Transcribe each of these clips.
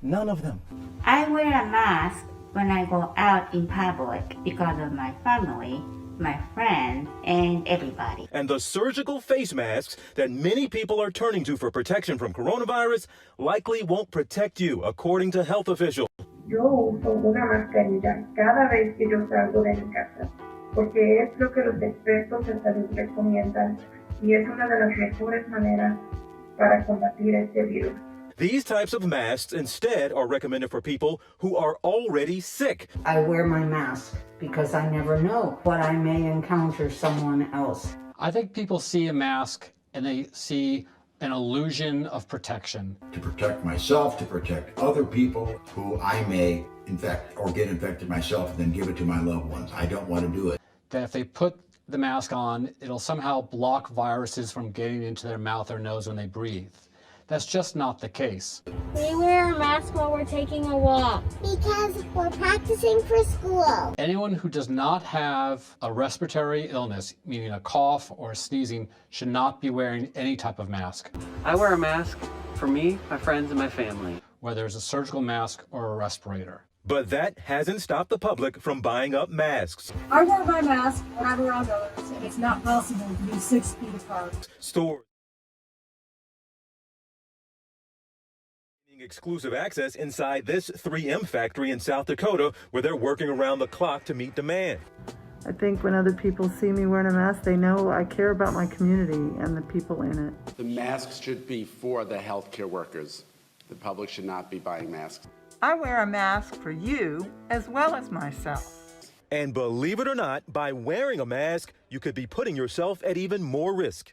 None of them. I wear a mask when I go out in public because of my family, my friends, and everybody. And the surgical face masks that many people are turning to for protection from coronavirus likely won't protect you, according to health officials. Yo uso una mascarilla cada vez que yo salgo de mi casa, porque es lo que los expertos en salud recomiendan y es una de las mejores maneras para combatir este virus. These types of masks instead are recommended for people who are already sick. I wear my mask because I never know what I may encounter someone else. I think people see a mask and they see an illusion of protection. To protect myself, to protect other people who I may infect or get infected myself and then give it to my loved ones. I don't want to do it. That if they put the mask on, it'll somehow block viruses from getting into their mouth or nose when they breathe. That's just not the case. We wear a mask while we're taking a walk. Because we're practicing for school. Anyone who does not have a respiratory illness, meaning a cough or sneezing, should not be wearing any type of mask. I wear a mask for me, my friends, and my family. Whether it's a surgical mask or a respirator. But that hasn't stopped the public from buying up masks. I wear my mask when I'm around others, and it's not possible to be 6 feet apart. Stores exclusive access inside this 3M factory in South Dakota, where they're working around the clock to meet demand. I think when other people see me wearing a mask, they know I care about my community and the people in it. The masks should be for the healthcare workers. The public should not be buying masks. I wear a mask for you as well as myself. And believe it or not, by wearing a mask, you could be putting yourself at even more risk.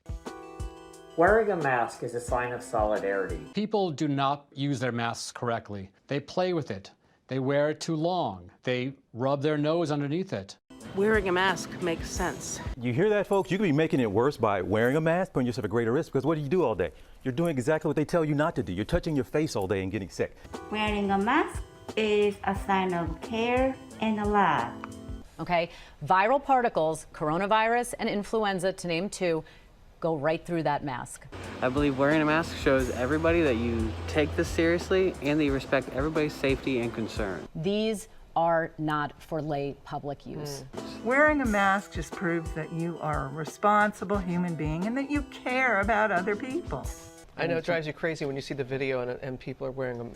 Wearing a mask is a sign of solidarity. People do not use their masks correctly. They play with it. They wear it too long. They rub their nose underneath it. Wearing a mask makes sense. You hear that, folks? You could be making it worse by wearing a mask, putting yourself at greater risk, because what do you do all day? You're doing exactly what they tell you not to do. You're touching your face all day and getting sick. Wearing a mask is a sign of care and love. Okay, viral particles, coronavirus and influenza, to name two, go right through that mask. I believe wearing a mask shows everybody that you take this seriously and that you respect everybody's safety and concern. These are not for lay public use. Wearing a mask just proves that you are a responsible human being and that you care about other people. I know it drives you crazy when you see the video and people are wearing them.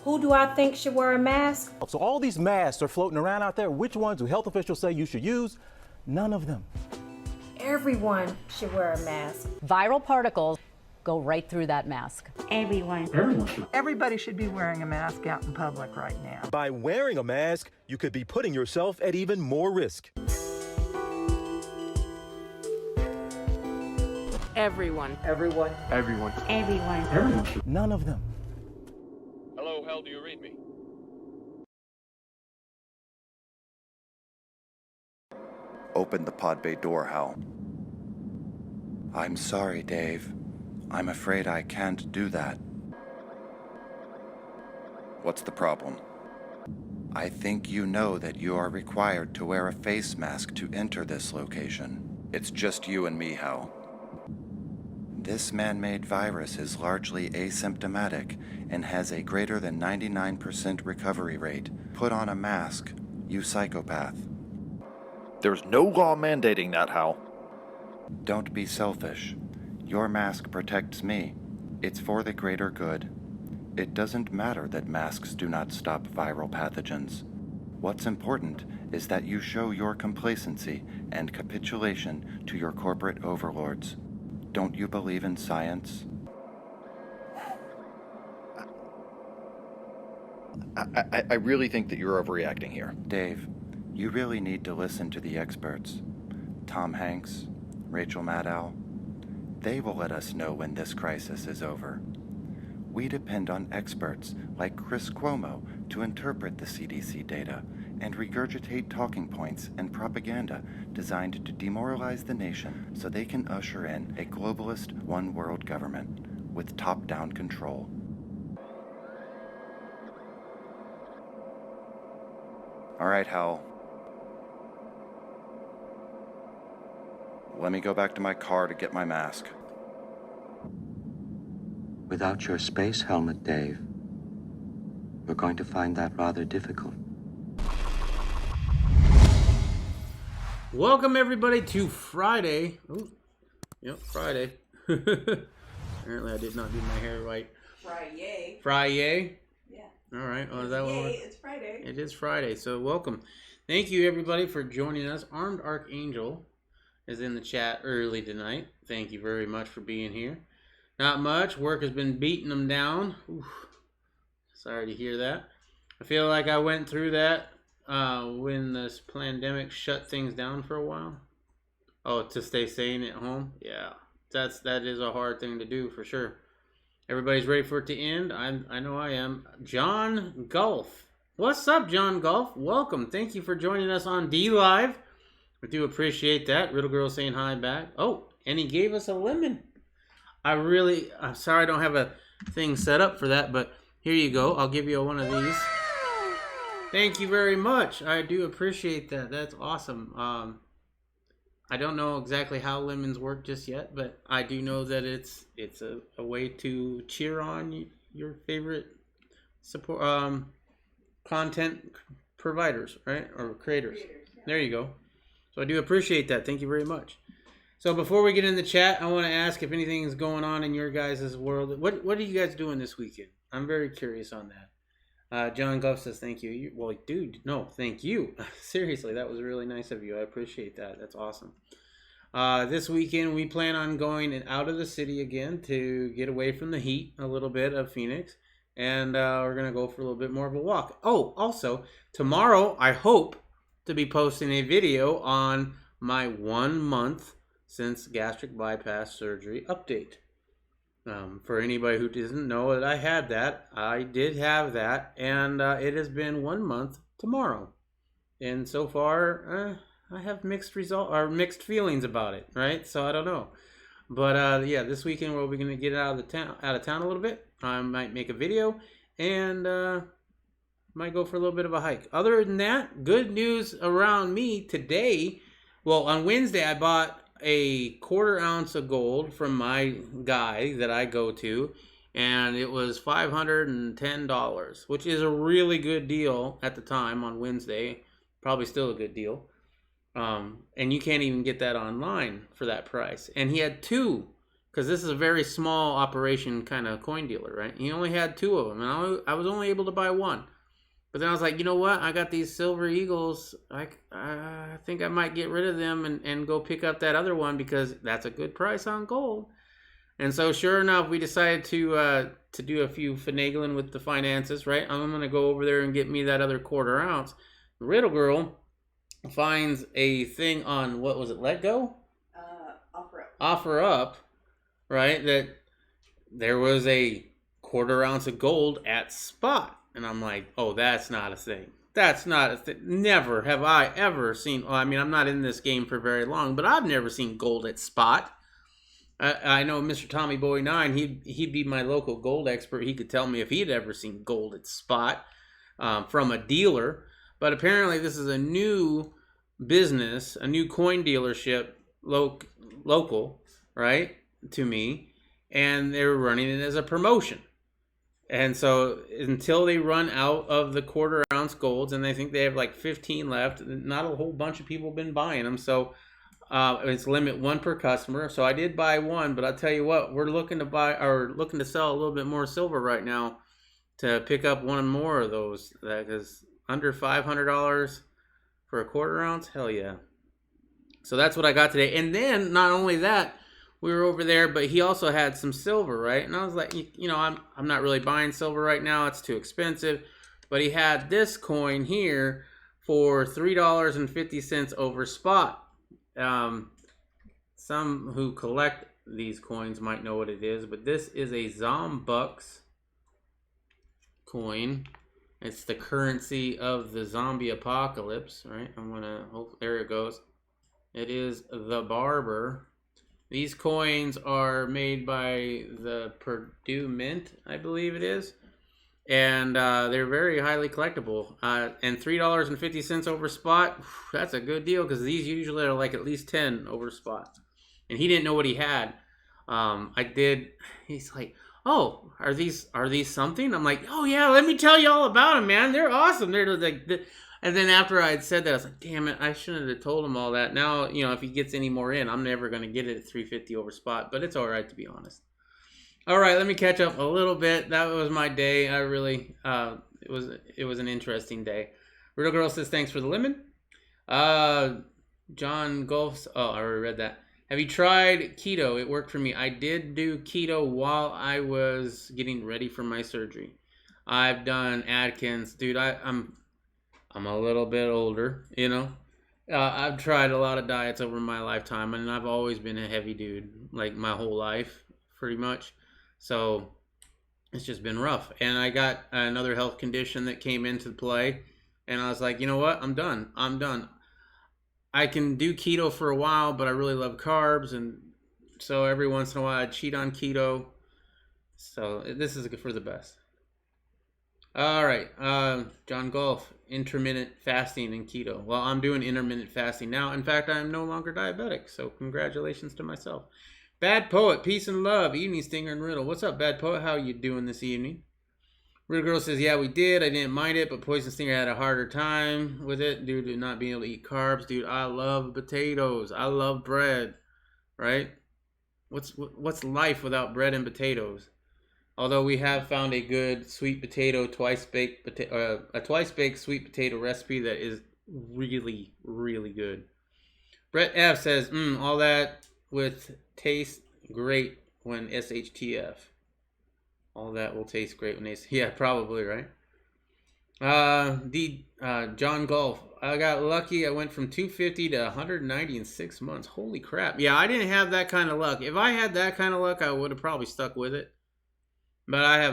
Who do I think should wear a mask? So all these masks are floating around out there. Which ones do health officials say you should use? None of them. Everyone should wear a mask. Viral particles go right through that mask. Everybody should be wearing a mask out in public right now. By wearing a mask, you could be putting yourself at even more risk. Everyone. Everyone. Everyone. Everyone. Everyone. None of them. Hello, Hal, do you read me? Open the pod bay door, Hal. I'm sorry, Dave. I'm afraid I can't do that. What's the problem? I think you know that you are required to wear a face mask to enter this location. It's just you and me, Hal. This man-made virus is largely asymptomatic and has a greater than 99% recovery rate. Put on a mask, you psychopath. There's no law mandating that, Hal. Don't be selfish. Your mask protects me. It's for the greater good. It doesn't matter that masks do not stop viral pathogens. What's important is that you show your complacency and capitulation to your corporate overlords. Don't you believe in science? I really think that you're overreacting here. Dave, you really need to listen to the experts. Tom Hanks, Rachel Maddow. They will let us know when this crisis is over. We depend on experts like Chris Cuomo to interpret the CDC data and regurgitate talking points and propaganda designed to demoralize the nation so they can usher in a globalist one-world government with top-down control. All right, Hal. Let me go back to my car to get my mask. Without your space helmet, Dave, We're going to find that rather difficult. Welcome everybody to Friday. Ooh, yep, Friday. Apparently I did not do my hair right. Friday. Friday? Yeah. All right. Oh, is that what it's Friday. It is Friday, so welcome. Thank you everybody for joining us. Armed Archangel is in the chat early tonight. Thank you very much for being here. Not much. Work has been beating them down. Oof. Sorry to hear that. I feel like I went through that when this pandemic shut things down for a while. Oh, to stay sane at home? Yeah, that is a hard thing to do for sure. Everybody's ready for it to end. I know I am. John Gulf. What's up, John Gulf? Welcome. Thank you for joining us on D Live. I do appreciate that. Riddle Girl saying hi back. Oh, and he gave us a lemon. I'm sorry I don't have a thing set up for that, but here you go. I'll give you one of these. Thank you very much. I do appreciate that. That's awesome. I don't know exactly how lemons work just yet, but I do know that it's a way to cheer on your favorite support content providers, right? Or creators. There you go. So I do appreciate that. Thank you very much. So before we get in the chat, I want to ask if anything is going on in your guys' world. What are you guys doing this weekend? I'm very curious on that. John Guff says, thank you. Well, dude, no, thank you. Seriously, that was really nice of you. I appreciate that. That's awesome. This weekend, we plan on going out of the city again to get away from the heat a little bit of Phoenix. And we're going to go for a little bit more of a walk. Oh, also, tomorrow, I hope to be posting a video on my 1 month since gastric bypass surgery update. For anybody who doesn't know that I had that, I did have that, and it has been 1 month tomorrow, and so far I have mixed feelings about it, right? So I don't know, but yeah, this weekend we're going to get out of town a little bit. I might make a video and might go for a little bit of a hike. Other than that, good news around me today. Well, on Wednesday I bought a 1/4 ounce of gold from my guy that I go to, and it was $510, which is a really good deal at the time on Wednesday. Probably still a good deal. And you can't even get that online for that price. And he had 2, because this is a very small operation kind of coin dealer, right? He only had 2 of them, and I was only able to buy 1. But then I was like, you know what? I got these silver eagles. I think I might get rid of them and go pick up that other one because that's a good price on gold. And so sure enough, we decided to do a few finagling with the finances, right? I'm going to go over there and get me that other 1/4 ounce. The Riddle Girl finds a thing on, what was it, Let Go? Offer Up, right? That there was a 1/4 ounce of gold at spot. And I'm like, oh, that's not a thing. That's not a thing. Never have I ever seen, well, I mean, I'm not in this game for very long, but I've never seen gold at spot. I know Mr. Tommy Boy 9, he'd be my local gold expert. He could tell me if he'd ever seen gold at spot from a dealer. But apparently this is a new business, a new coin dealership, local, right, to me. And they're running it as a promotion. And so until they run out of the 1/4 ounce golds, and I think they have like 15 left, not a whole bunch of people have been buying them. So it's limit 1 per customer. So I did buy 1, but I'll tell you what, we're looking to sell a little bit more silver right now to pick up 1 more of those. Because under $500 for a 1/4 ounce, hell yeah. So that's what I got today. And then not only that, we were over there, but he also had some silver, right? And I was like, you know, I'm not really buying silver right now. It's too expensive. But he had this coin here for $3.50 over spot. Some who collect these coins might know what it is, but this is a Zombucks coin. It's the currency of the zombie apocalypse, right? There it goes. It is the Barber. These coins are made by the Purdue Mint, I believe it is. And they're very highly collectible. And $3.50 over spot, that's a good deal because these usually are like at least 10 over spot. And he didn't know what he had. He's like, oh, are these something? I'm like, oh yeah, let me tell you all about them, man. They're awesome. They're like, and then after I had said that, I was like, damn it, I shouldn't have told him all that. Now, you know, if he gets any more in, I'm never going to get it at 350 over spot, but it's all right, to be honest. All right, let me catch up a little bit. That was my day. I really, it was an interesting day. Riddle Girl says, thanks for the lemon. John Golfs, oh, I already read that. Have you tried keto? It worked for me. I did do keto while I was getting ready for my surgery. I've done Atkins. Dude, I'm a little bit older, you know. I've tried a lot of diets over my lifetime, and I've always been a heavy dude, like my whole life, pretty much. So it's just been rough. And I got another health condition that came into play, and I was like, you know what? I'm done. I can do keto for a while, but I really love carbs, and so every once in a while I cheat on keto. So this is for the best. All right, John Golf, intermittent fasting and keto. Well, I'm doing intermittent fasting now. In fact, I'm no longer diabetic, so congratulations to myself. Bad Poet, peace and love, evening stinger and riddle. What's up, Bad Poet? How you doing this evening? Riddle Girl says, yeah, we did. I didn't mind it, but Poison Stinger had a harder time with it due to not being able to eat carbs. Dude, I love potatoes. I love bread, right? What's life without bread and potatoes? Although we have found a good sweet potato, a twice-baked sweet potato recipe that is really, really good. Brett F says, all that with taste great when SHTF. All that will taste great when yeah, probably, right? John Golf, I got lucky. I went from 250 to 190 in 6 months. Holy crap. Yeah, I didn't have that kind of luck. If I had that kind of luck, I would have probably stuck with it. But I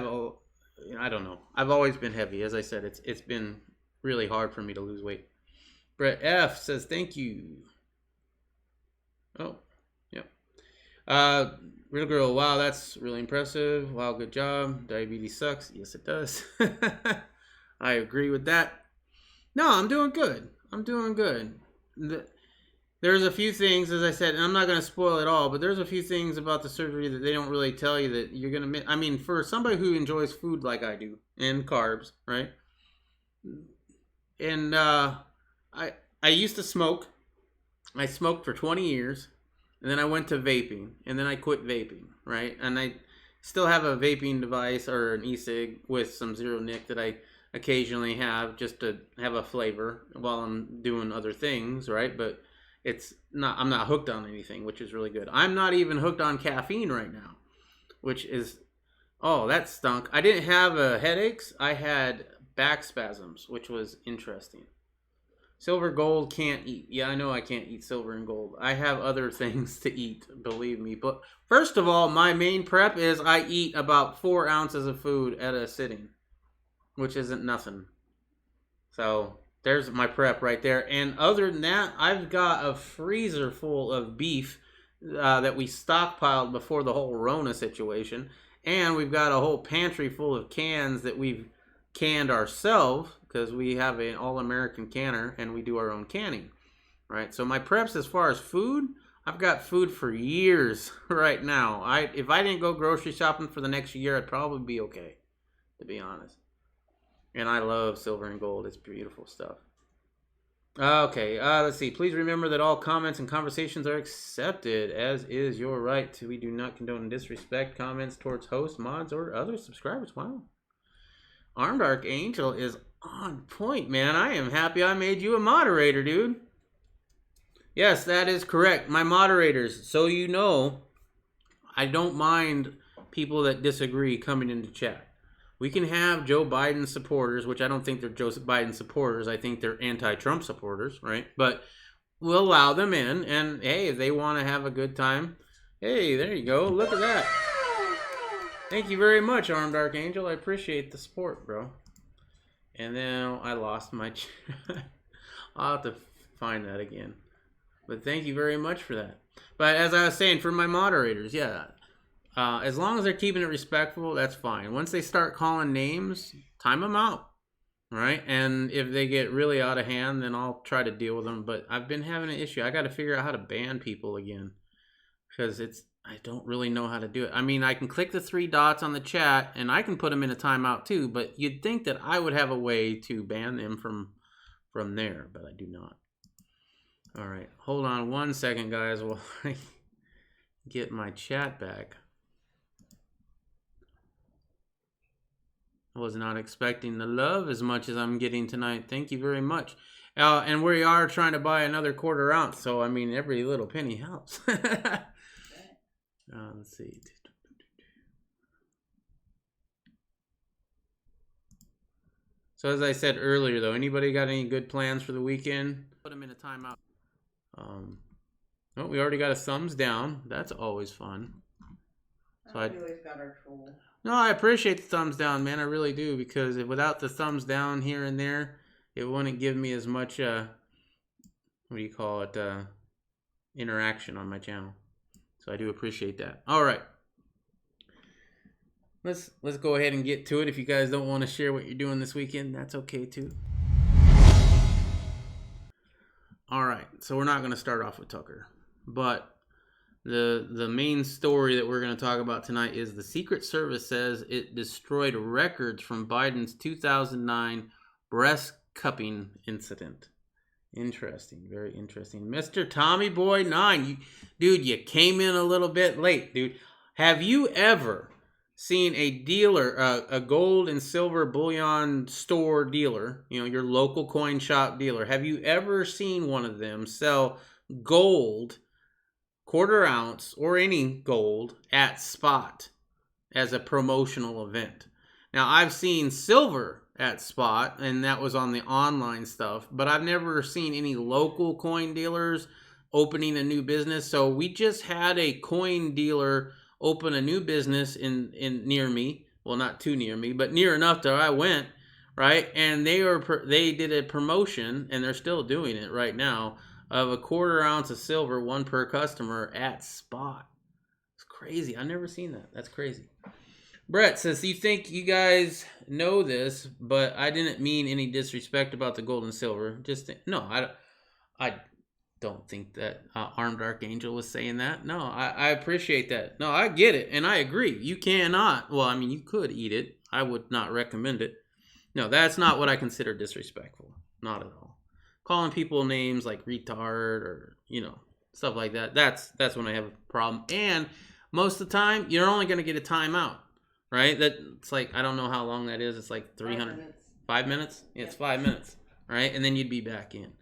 don't know. I've always been heavy. As I said, it's been really hard for me to lose weight. Brett F says, thank you. Oh, yep. Real Girl, wow, that's really impressive. Wow, good job. Diabetes sucks. Yes, it does. I agree with that. No, I'm doing good. There's a few things, as I said, and I'm not going to spoil it all, but there's a few things about the surgery that they don't really tell you that you're going to miss. I mean, for somebody who enjoys food like I do, and carbs, right? And I used to smoke. I smoked for 20 years. And then I went to vaping, and then I quit vaping, right? And I still have a vaping device or an e-cig with some zero nic that I occasionally have just to have a flavor while I'm doing other things, right? But I'm not hooked on anything, which is really good. I'm not even hooked on caffeine right now, which is, oh, that stunk. I didn't have headaches. I had back spasms, which was interesting. Silver, gold, can't eat. Yeah, I know I can't eat silver and gold. I have other things to eat, believe me. But first of all, my main prep is I eat about 4 ounces of food at a sitting, which isn't nothing. So there's my prep right there. And other than that, I've got a freezer full of beef that we stockpiled before the whole Rona situation. And we've got a whole pantry full of cans that we've canned ourselves, because we have an all-American canner and we do our own canning, right? So my preps as far as food, I've got food for years right now. If I didn't go grocery shopping for the next year, I'd probably be okay, to be honest. And I love silver and gold. It's beautiful stuff. Okay, let's see. Please remember that all comments and conversations are accepted, as is your right. We do not condone and disrespect comments towards hosts, mods, or other subscribers. Wow. Armed Archangel is on point, man. I am happy I made you a moderator, dude. Yes, that is correct. My moderators, so you know, I don't mind people that disagree coming into chat. We can have Joe Biden supporters, which I don't think they're Joe Biden supporters. I think they're anti-Trump supporters, right? But we'll allow them in, and hey, if they want to have a good time, hey, there you go. Look at that. Thank you very much, Armed Archangel. I appreciate the support, bro. And then I lost my I'll have to find that again. But thank you very much for that. But as I was saying, for my moderators, yeah. As long as they're keeping it respectful, that's fine. Once they start calling names, time them out. Right? And if they get really out of hand, then I'll try to deal with them. But I've been having an issue. I got to figure out how to ban people again. Because I don't really know how to do it. I mean, I can click the 3 dots on the chat and I can put them in a timeout too, but you'd think that I would have a way to ban them from there, but I do not. All right, hold on 1 second, guys, while I get my chat back. I was not expecting the love as much as I'm getting tonight. Thank you very much. And we are trying to buy another 1/4 ounce, so I mean, every little penny helps. Let's see. So as I said earlier, though, anybody got any good plans for the weekend? Put them in a timeout. Oh, we already got a thumbs down. That's always fun. So I always got our tool. No, I appreciate the thumbs down, man. I really do, because without the thumbs down here and there, it wouldn't give me as much, what do you call it, interaction on my channel. So I do appreciate that. All right. Let's go ahead and get to it. If you guys don't want to share what you're doing this weekend, that's okay too. All right, so we're not going to start off with Tucker, but the main story that we're going to talk about tonight is the Secret Service says it destroyed records from Biden's 2009 breast cupping incident. Interesting, very interesting. Mr. Tommy Boy 9, dude, you came in a little bit late, dude. Have you ever seen a dealer, a gold and silver bullion store dealer, you know, your local coin shop dealer? Have you ever seen one of them sell gold, 1/4 ounce, or any gold at spot as a promotional event? Now, I've seen silver at spot, and that was on the online stuff, but I've never seen any local coin dealers opening a new business. So we just had a coin dealer open a new business in near me. Well, not too near me, but near enough that I went, right? And they did a promotion, and they're still doing it right now, of a 1/4 ounce of silver, 1 per customer at spot. It's crazy. I've never seen that. That's crazy. Brett says, you think you guys know this, but I didn't mean any disrespect about the gold and silver. No, I don't think that Armed Archangel was saying that. No, I appreciate that. No, I get it, and I agree. You cannot, well, I mean, you could eat it. I would not recommend it. No, that's not what I consider disrespectful. Not at all. Calling people names like retard or, you know, stuff like that, that's when I have a problem. And most of the time, you're only going to get a timeout, right? It's like, I don't know how long that is. It's like 300. 5 minutes? Yeah, it's 5 minutes, right? And then you'd be back in.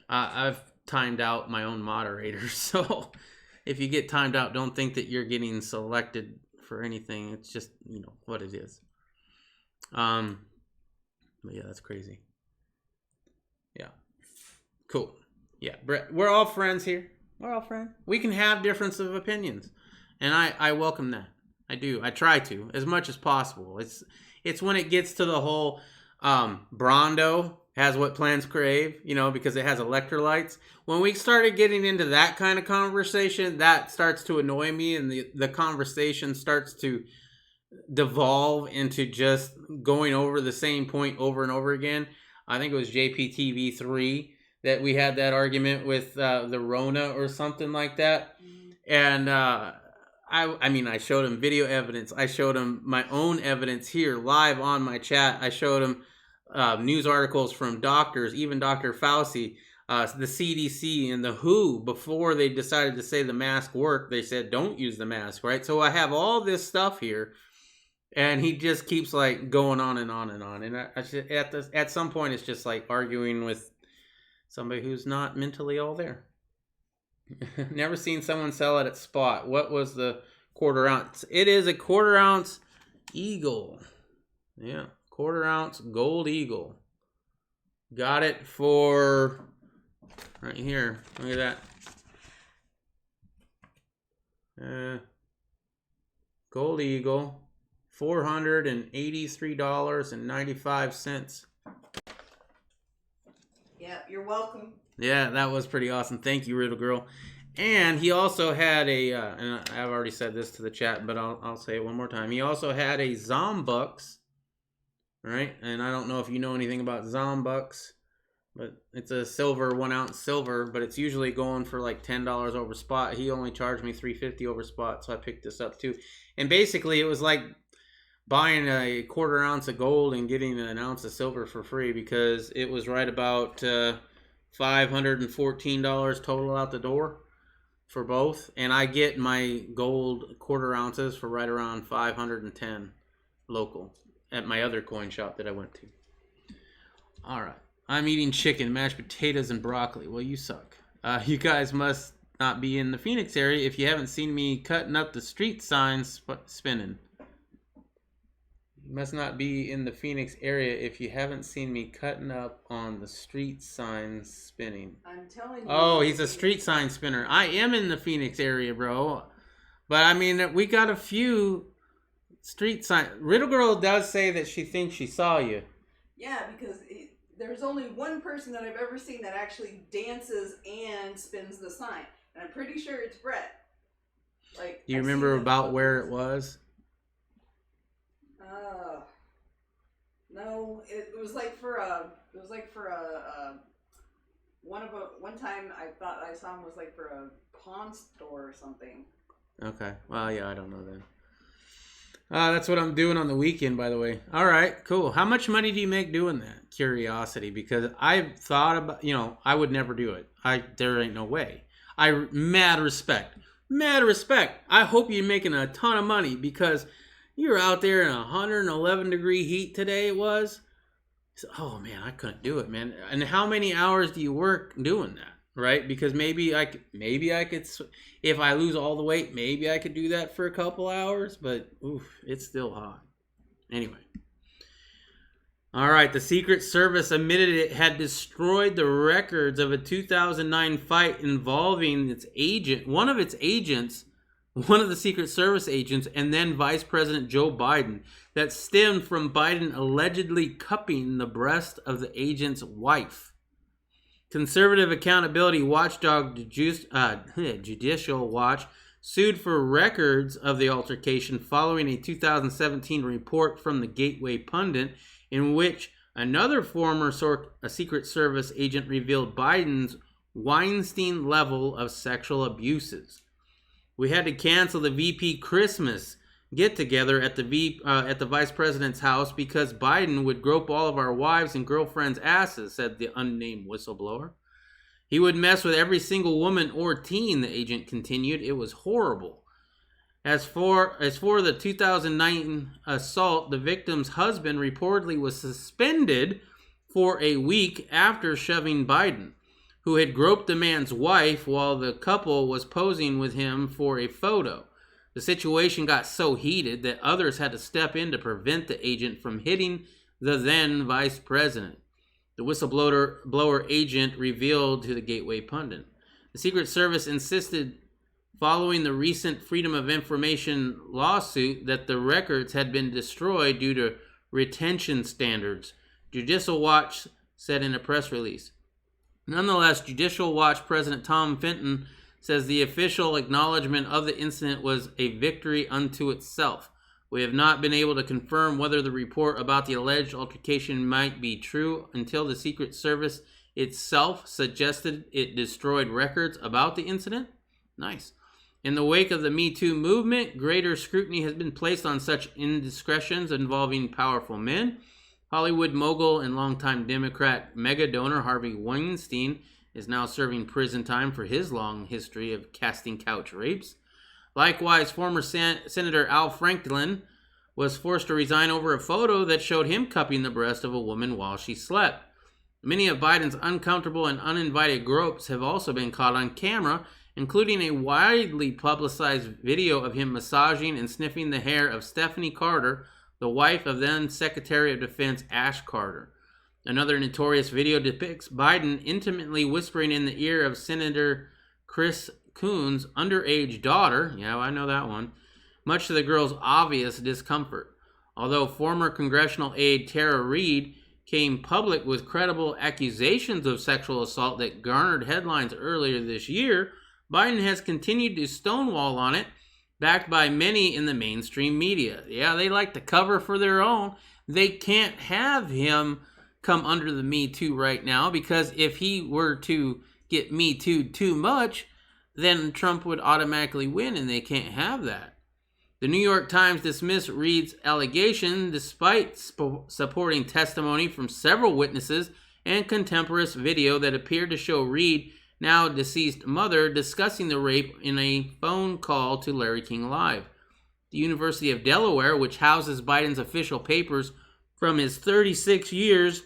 I've timed out my own moderators, so if you get timed out, don't think that you're getting selected for anything. It's just, you know, what it is. But yeah, that's crazy. Yeah. Cool. Yeah, Brett, we're all friends here. We're all friends. We can have difference of opinions, and I welcome that. I do. I try to, as much as possible. It's when it gets to the whole Brondo has what plants crave, you know, because it has electrolytes. When we started getting into that kind of conversation, that starts to annoy me, and the conversation starts to devolve into just going over the same point over and over again. I think it was JPTV3 that we had that argument with the Rona or something like that. And I mean, I showed him video evidence. I showed him my own evidence here live on my chat. I showed him news articles from doctors, even Dr. Fauci, the CDC and the WHO. Before they decided to say the mask worked, they said don't use the mask, right? So I have all this stuff here, and he just keeps like going on and on and on. And at some point, it's just like arguing with somebody who's not mentally all there. Never seen someone sell it at spot. What was the 1/4 ounce? It is a 1/4 ounce Eagle. Yeah, 1/4 ounce gold Eagle. Got it for right here. Look at that. Gold Eagle, $483.95. Yeah, you're welcome. Yeah, that was pretty awesome. Thank you, Riddle Girl. And he also had a, and I've already said this to the chat, but I'll say it one more time. He also had a Zombucks, right? And I don't know if you know anything about Zombucks, But it's a silver, 1 ounce silver, but it's usually going for like $10 over spot. He only charged me $3.50 over spot, so I picked this up too. And basically, it was like buying a quarter ounce of gold and getting an ounce of silver for free, because it was right about $514 total out the door for both. And I get my gold quarter ounces for right around $510 local at my other coin shop that I went to. All right. I'm eating chicken, mashed potatoes, and broccoli. Well, you suck. You guys must not be in the Phoenix area if you haven't seen me cutting up the street signs spinning. You must not be in the Phoenix area if you haven't seen me cutting up on the street signs spinning. I'm telling you. Oh, he's a street sign spinner. I am in the Phoenix area, bro. But, I mean, we got a few street signs. Riddle Girl does say that she thinks she saw you. Yeah, because there's only one person that I've ever seen that actually dances and spins the sign. And I'm pretty sure it's Brett. Like, Do you remember about where it was? No, it was like for one time I thought I saw him was like for a pawn store or something. Okay. Well, yeah, I don't know then. That's what I'm doing on the weekend, by the way. All right, cool. How much money do you make doing that? Curiosity, because I've thought about, I would never do it. There ain't no way. Mad respect. I hope you're making a ton of money, because you're out there in 111 degree heat today it was. Oh man, I couldn't do it, man. And how many hours do you work doing that? Right? Because maybe I could, if I lose all the weight, maybe I could do that for a couple hours, but oof, it's still hot. Anyway. All right, the Secret Service admitted it had destroyed the records of a 2009 fight involving one of the Secret Service agents, and then Vice President Joe Biden, that stemmed from Biden allegedly cupping the breast of the agent's wife. Conservative accountability watchdog Judicial Watch sued for records of the altercation following a 2017 report from the Gateway Pundit, in which another former Secret Service agent revealed Biden's Weinstein level of sexual abuses. We had to cancel the VP Christmas get-together at the Vice President's house because Biden would grope all of our wives and girlfriends' asses, said the unnamed whistleblower. He would mess with every single woman or teen, the agent continued. It was horrible. As for the 2009 assault, the victim's husband reportedly was suspended for a week after shoving Biden, who had groped the man's wife while the couple was posing with him for a photo. The situation got so heated that others had to step in to prevent the agent from hitting the then vice president. The whistleblower agent revealed to the Gateway Pundit. The Secret Service insisted, following the recent Freedom of Information lawsuit, that the records had been destroyed due to retention standards, Judicial Watch said in a press release. Nonetheless, Judicial Watch President Tom Fenton says the official acknowledgement of the incident was a victory unto itself. We have not been able to confirm whether the report about the alleged altercation might be true until the Secret Service itself suggested it destroyed records about the incident. Nice. In the wake of the Me Too movement, greater scrutiny has been placed on such indiscretions involving powerful men. Hollywood mogul and longtime Democrat mega donor Harvey Weinstein is now serving prison time for his long history of casting couch rapes. Likewise, former Senator Al Franken was forced to resign over a photo that showed him cupping the breast of a woman while she slept. Many of Biden's uncomfortable and uninvited gropes have also been caught on camera, including a widely publicized video of him massaging and sniffing the hair of Stephanie Carter, the wife of then Secretary of Defense Ash Carter. Another notorious video depicts Biden intimately whispering in the ear of Senator Chris Coons' underage daughter, yeah, I know that one, much to the girl's obvious discomfort. Although former congressional aide Tara Reid came public with credible accusations of sexual assault that garnered headlines earlier this year, Biden has continued to stonewall on it, backed by many in the mainstream media. Yeah, they like to cover for their own. They can't have him come under the Me Too right now, because if he were to get Me Too too much, then Trump would automatically win, and they can't have that. The New York Times dismissed Reed's allegation despite supporting testimony from several witnesses and contemporaneous video that appeared to show Reed, now deceased mother, discussing the rape in a phone call to Larry King Live. The University of Delaware, which houses Biden's official papers from his 36 years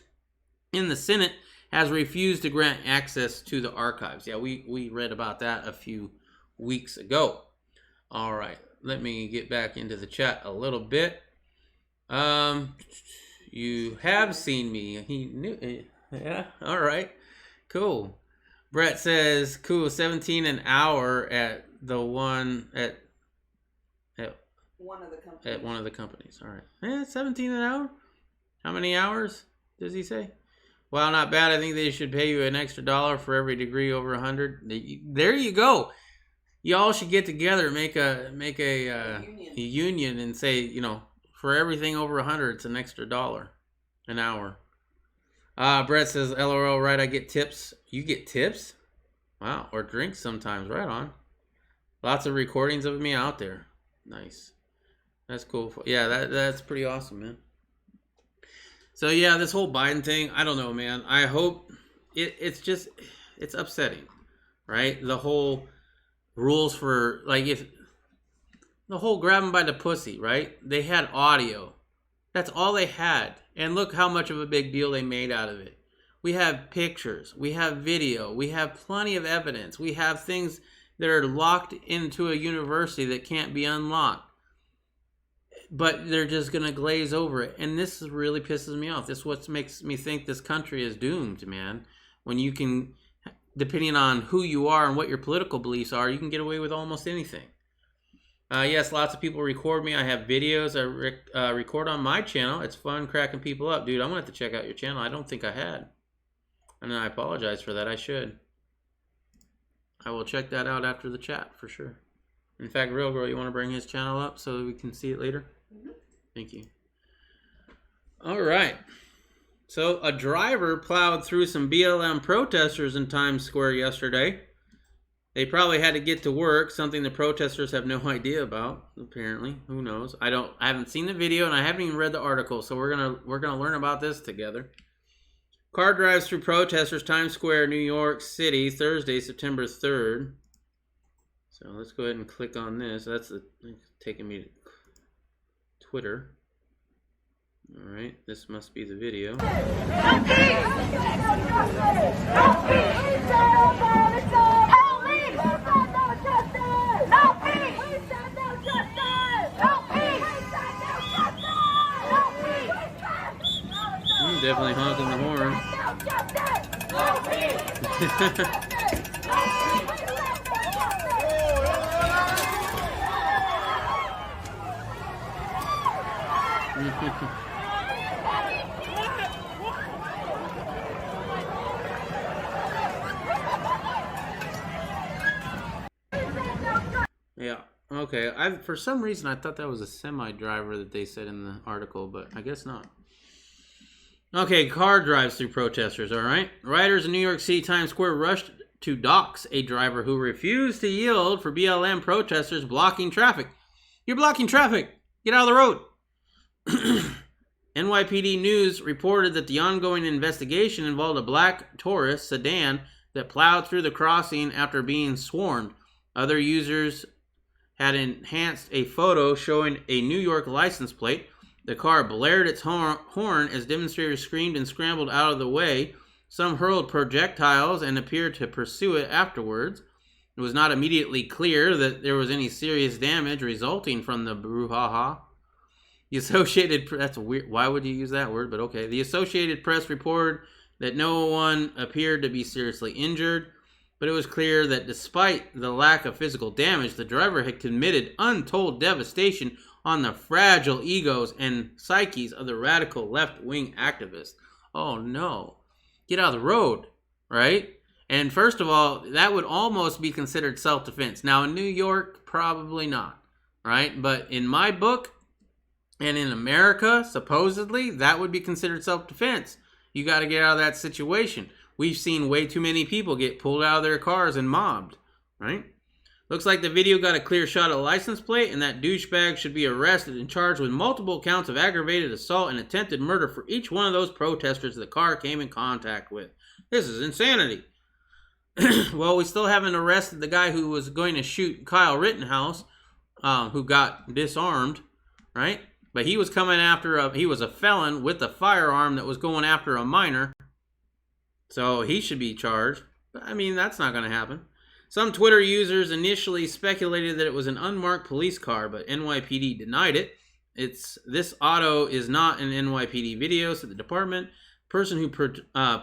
in the Senate, has refused to grant access to the archives. Yeah, we read about that a few weeks ago. All right, let me get back into the chat a little bit. You have seen me. He knew. Yeah, all right, cool. Brett says, cool, 17 an hour at the one at one of the companies. At one of the companies. All right. 17 an hour? How many hours does he say? Well, not bad. I think they should pay you an extra $1 for every degree over 100. There you go. Y'all should get together, make a union and say, you know, for everything over 100, it's an extra $1 an hour. Brett says, LOL, right, I get tips. You get tips? Wow, or drinks sometimes. Right on. Lots of recordings of me out there. Nice. That's cool. Yeah, that's pretty awesome, man. So, yeah, this whole Biden thing, I don't know, man. I hope it's upsetting, right? The whole rules for, like, if the whole grab him by the pussy, right? They had audio. That's all they had. And look how much of a big deal they made out of it. We have pictures. We have video. We have plenty of evidence. We have things that are locked into a university that can't be unlocked. But they're just going to glaze over it. And this really pisses me off. This is what makes me think this country is doomed, man. When you can, depending on who you are and what your political beliefs are, you can get away with almost anything. Yes, lots of people record me. I have videos I record on my channel. It's fun cracking people up. Dude, I'm going to have to check out your channel. I don't think I had. And I apologize for that. I should. I will check that out after the chat for sure. In fact, Real Girl, you want to bring his channel up so that we can see it later? Mm-hmm. Thank you. All right. So a driver plowed through some BLM protesters in Times Square yesterday. They probably had to get to work, something the protesters have no idea about, apparently. Who knows? I haven't seen the video and I haven't even read the article, so we're gonna learn about this together. Car drives through protesters, Times Square, New York City, Thursday, September 3rd. So let's go ahead and click on this. That's taking me to Twitter. All right, this must be the video. Definitely honking the horn. Yeah. Okay. For some reason I thought that was a semi driver that they said in the article, but I guess not. Okay, car drives through protesters, all right? Rioters in New York City Times Square rushed to dox a driver who refused to yield for BLM protesters blocking traffic. You're blocking traffic. Get out of the road. NYPD News reported that the ongoing investigation involved a black Taurus sedan that plowed through the crossing after being swarmed. Other users had enhanced a photo showing a New York license plate. The car blared its horn as demonstrators screamed and scrambled out of the way. Some hurled projectiles and appeared to pursue it afterwards. It was not immediately clear that there was any serious damage resulting from the brouhaha. The Associated Press, that's weird. Why would you use that word? But okay. The Associated Press reported that no one appeared to be seriously injured, but it was clear that despite the lack of physical damage, the driver had committed untold devastation on the fragile egos and psyches of the radical left-wing activists. Oh no. Get out of the road, right? And first of all, that would almost be considered self-defense. Now in New York, probably not, right? But in my book, and in America, supposedly, that would be considered self-defense. You got to get out of that situation. We've seen way too many people get pulled out of their cars and mobbed, right? Looks like the video got a clear shot of the license plate, and that douchebag should be arrested and charged with multiple counts of aggravated assault and attempted murder for each one of those protesters the car came in contact with. This is insanity. Well, we still haven't arrested the guy who was going to shoot Kyle Rittenhouse, who got disarmed, right? But he was coming after he was a felon with a firearm that was going after a minor. So he should be charged. But, I mean, that's not going to happen. Some Twitter users initially speculated that it was an unmarked police car, but NYPD denied it. This auto is not an NYPD video, said the department. The person who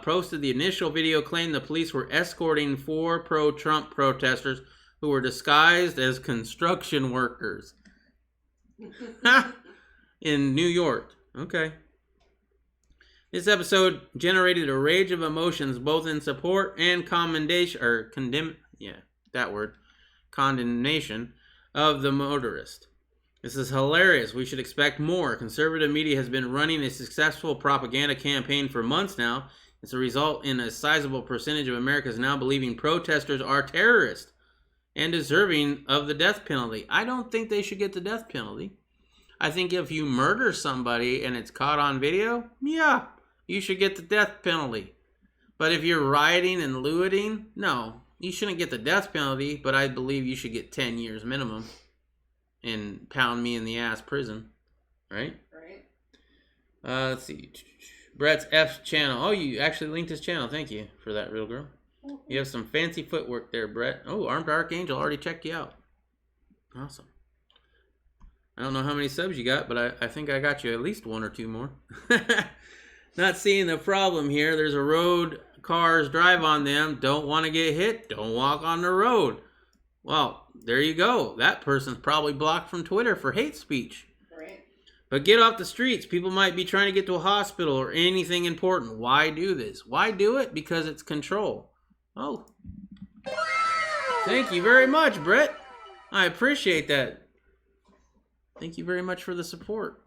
posted the initial video claimed the police were escorting 4 pro-Trump protesters who were disguised as construction workers in New York. Okay. This episode generated a rage of emotions, both in support and condemnation of the motorist. This is hilarious. We should expect more. Conservative media has been running a successful propaganda campaign for months now. It's a result in a sizable percentage of Americans now believing protesters are terrorists and deserving of the death penalty. I don't think they should get the death penalty. I think if you murder somebody and it's caught on video, yeah, you should get the death penalty. But if you're rioting and looting, no, you shouldn't get the death penalty, but I believe you should get 10 years minimum in pound me in the ass prison, right? Right. Let's see. Brett's F channel. Oh, you actually linked his channel. Thank you for that, real girl. You have some fancy footwork there, Brett. Oh, Armed Archangel already checked you out. Awesome. I don't know how many subs you got, but I think I got you at least 1 or 2 more. Not seeing the problem here. There's a road, cars drive on them, don't want to get hit, don't walk on the road. Well, there you go. That person's probably blocked from Twitter for hate speech. Right. But get off the streets. People might be trying to get to a hospital or anything important. Why do this? Why do it? Because it's control. Oh. Thank you very much, Brett. I appreciate that. Thank you very much for the support.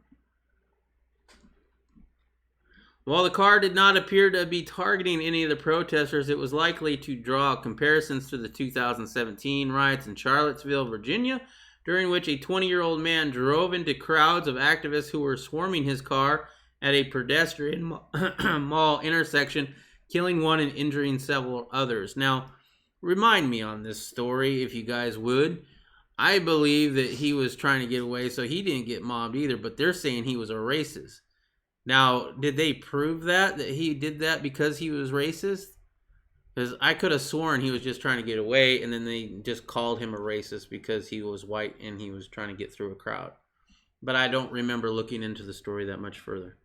While the car did not appear to be targeting any of the protesters, it was likely to draw comparisons to the 2017 riots in Charlottesville, Virginia, during which a 20-year-old man drove into crowds of activists who were swarming his car at a pedestrian mall intersection, killing one and injuring several others. Now, remind me on this story, if you guys would. I believe that he was trying to get away, so he didn't get mobbed either, but they're saying he was a racist. Now, did they prove that he did that because he was racist? Because I could have sworn he was just trying to get away, and then they just called him a racist because he was white and he was trying to get through a crowd. But I don't remember looking into the story that much further.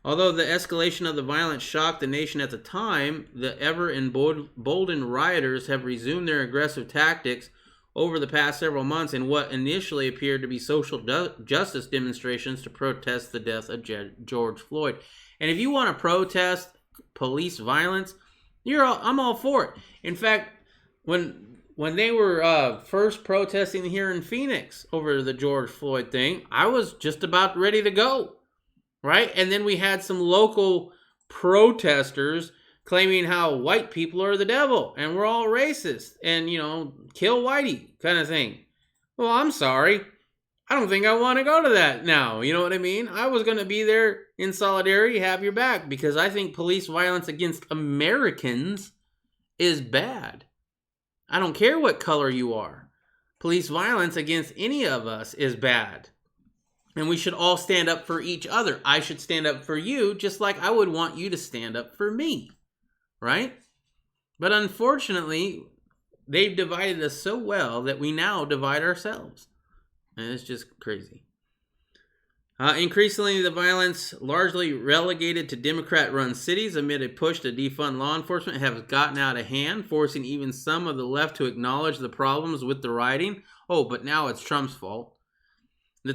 Although the escalation of the violence shocked the nation at the time, the ever-emboldened rioters have resumed their aggressive tactics over the past several months in what initially appeared to be social justice demonstrations to protest the death of George Floyd. And if you want to protest police violence, I'm all for it. In fact, when they were first protesting here in Phoenix over the George Floyd thing, I was just about ready to go, right? And then we had some local protesters claiming how white people are the devil and we're all racist and, kill whitey kind of thing. Well, I'm sorry. I don't think I want to go to that now. You know what I mean? I was going to be there in solidarity, have your back, because I think police violence against Americans is bad. I don't care what color you are. Police violence against any of us is bad. And we should all stand up for each other. I should stand up for you just like I would want you to stand up for me. Right? But unfortunately, they've divided us so well that we now divide ourselves. And it's just crazy. Increasingly, the violence, largely relegated to Democrat-run cities amid a push to defund law enforcement, have gotten out of hand, forcing even some of the left to acknowledge the problems with the rioting. Oh, but now it's Trump's fault. The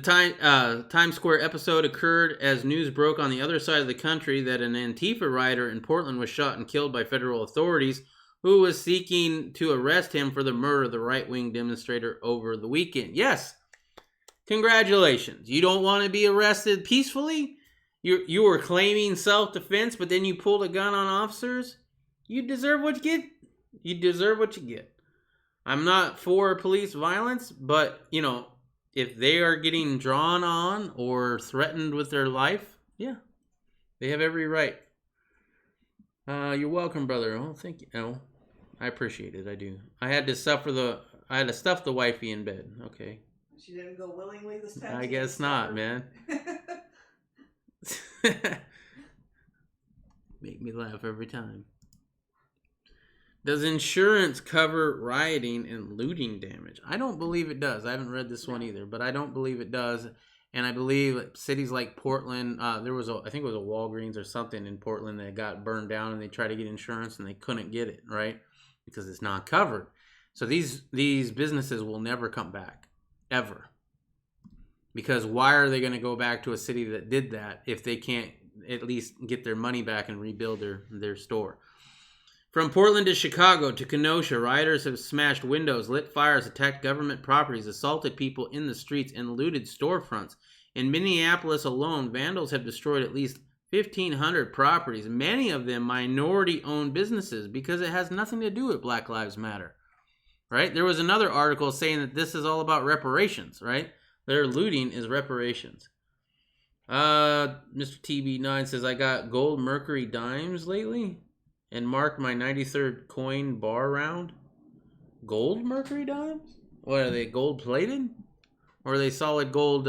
Times Square episode occurred as news broke on the other side of the country that an Antifa rioter in Portland was shot and killed by federal authorities who was seeking to arrest him for the murder of the right-wing demonstrator over the weekend. Yes, congratulations. You don't want to be arrested peacefully? You were claiming self-defense, but then you pulled a gun on officers? You deserve what you get. You deserve what you get. I'm not for police violence, but, you know, if they are getting drawn on or threatened with their life, yeah, they have every right. You're welcome, brother. Oh, thank you. Oh, I appreciate it. I do. I had to stuff the wifey in bed. Okay. She didn't go willingly this time? I guess not, man. Make me laugh every time. Does insurance cover rioting and looting damage? I don't believe it does. I haven't read this one either, but I don't believe it does. And I believe cities like Portland, I think it was a Walgreens or something in Portland that got burned down, and they tried to get insurance and they couldn't get it, right? Because it's not covered. So these businesses will never come back, ever. Because why are they going to go back to a city that did that if they can't at least get their money back and rebuild their store? From Portland to Chicago to Kenosha, rioters have smashed windows, lit fires, attacked government properties, assaulted people in the streets, and looted storefronts. In Minneapolis alone, vandals have destroyed at least 1,500 properties, many of them minority-owned businesses, because it has nothing to do with Black Lives Matter. Right? There was another article saying that this is all about reparations, right? Their looting is reparations. Mr. TB9 says, I got gold Mercury dimes lately and marked my 93rd coin bar round. Gold Mercury dimes? What are they, gold plated? Or are they solid gold,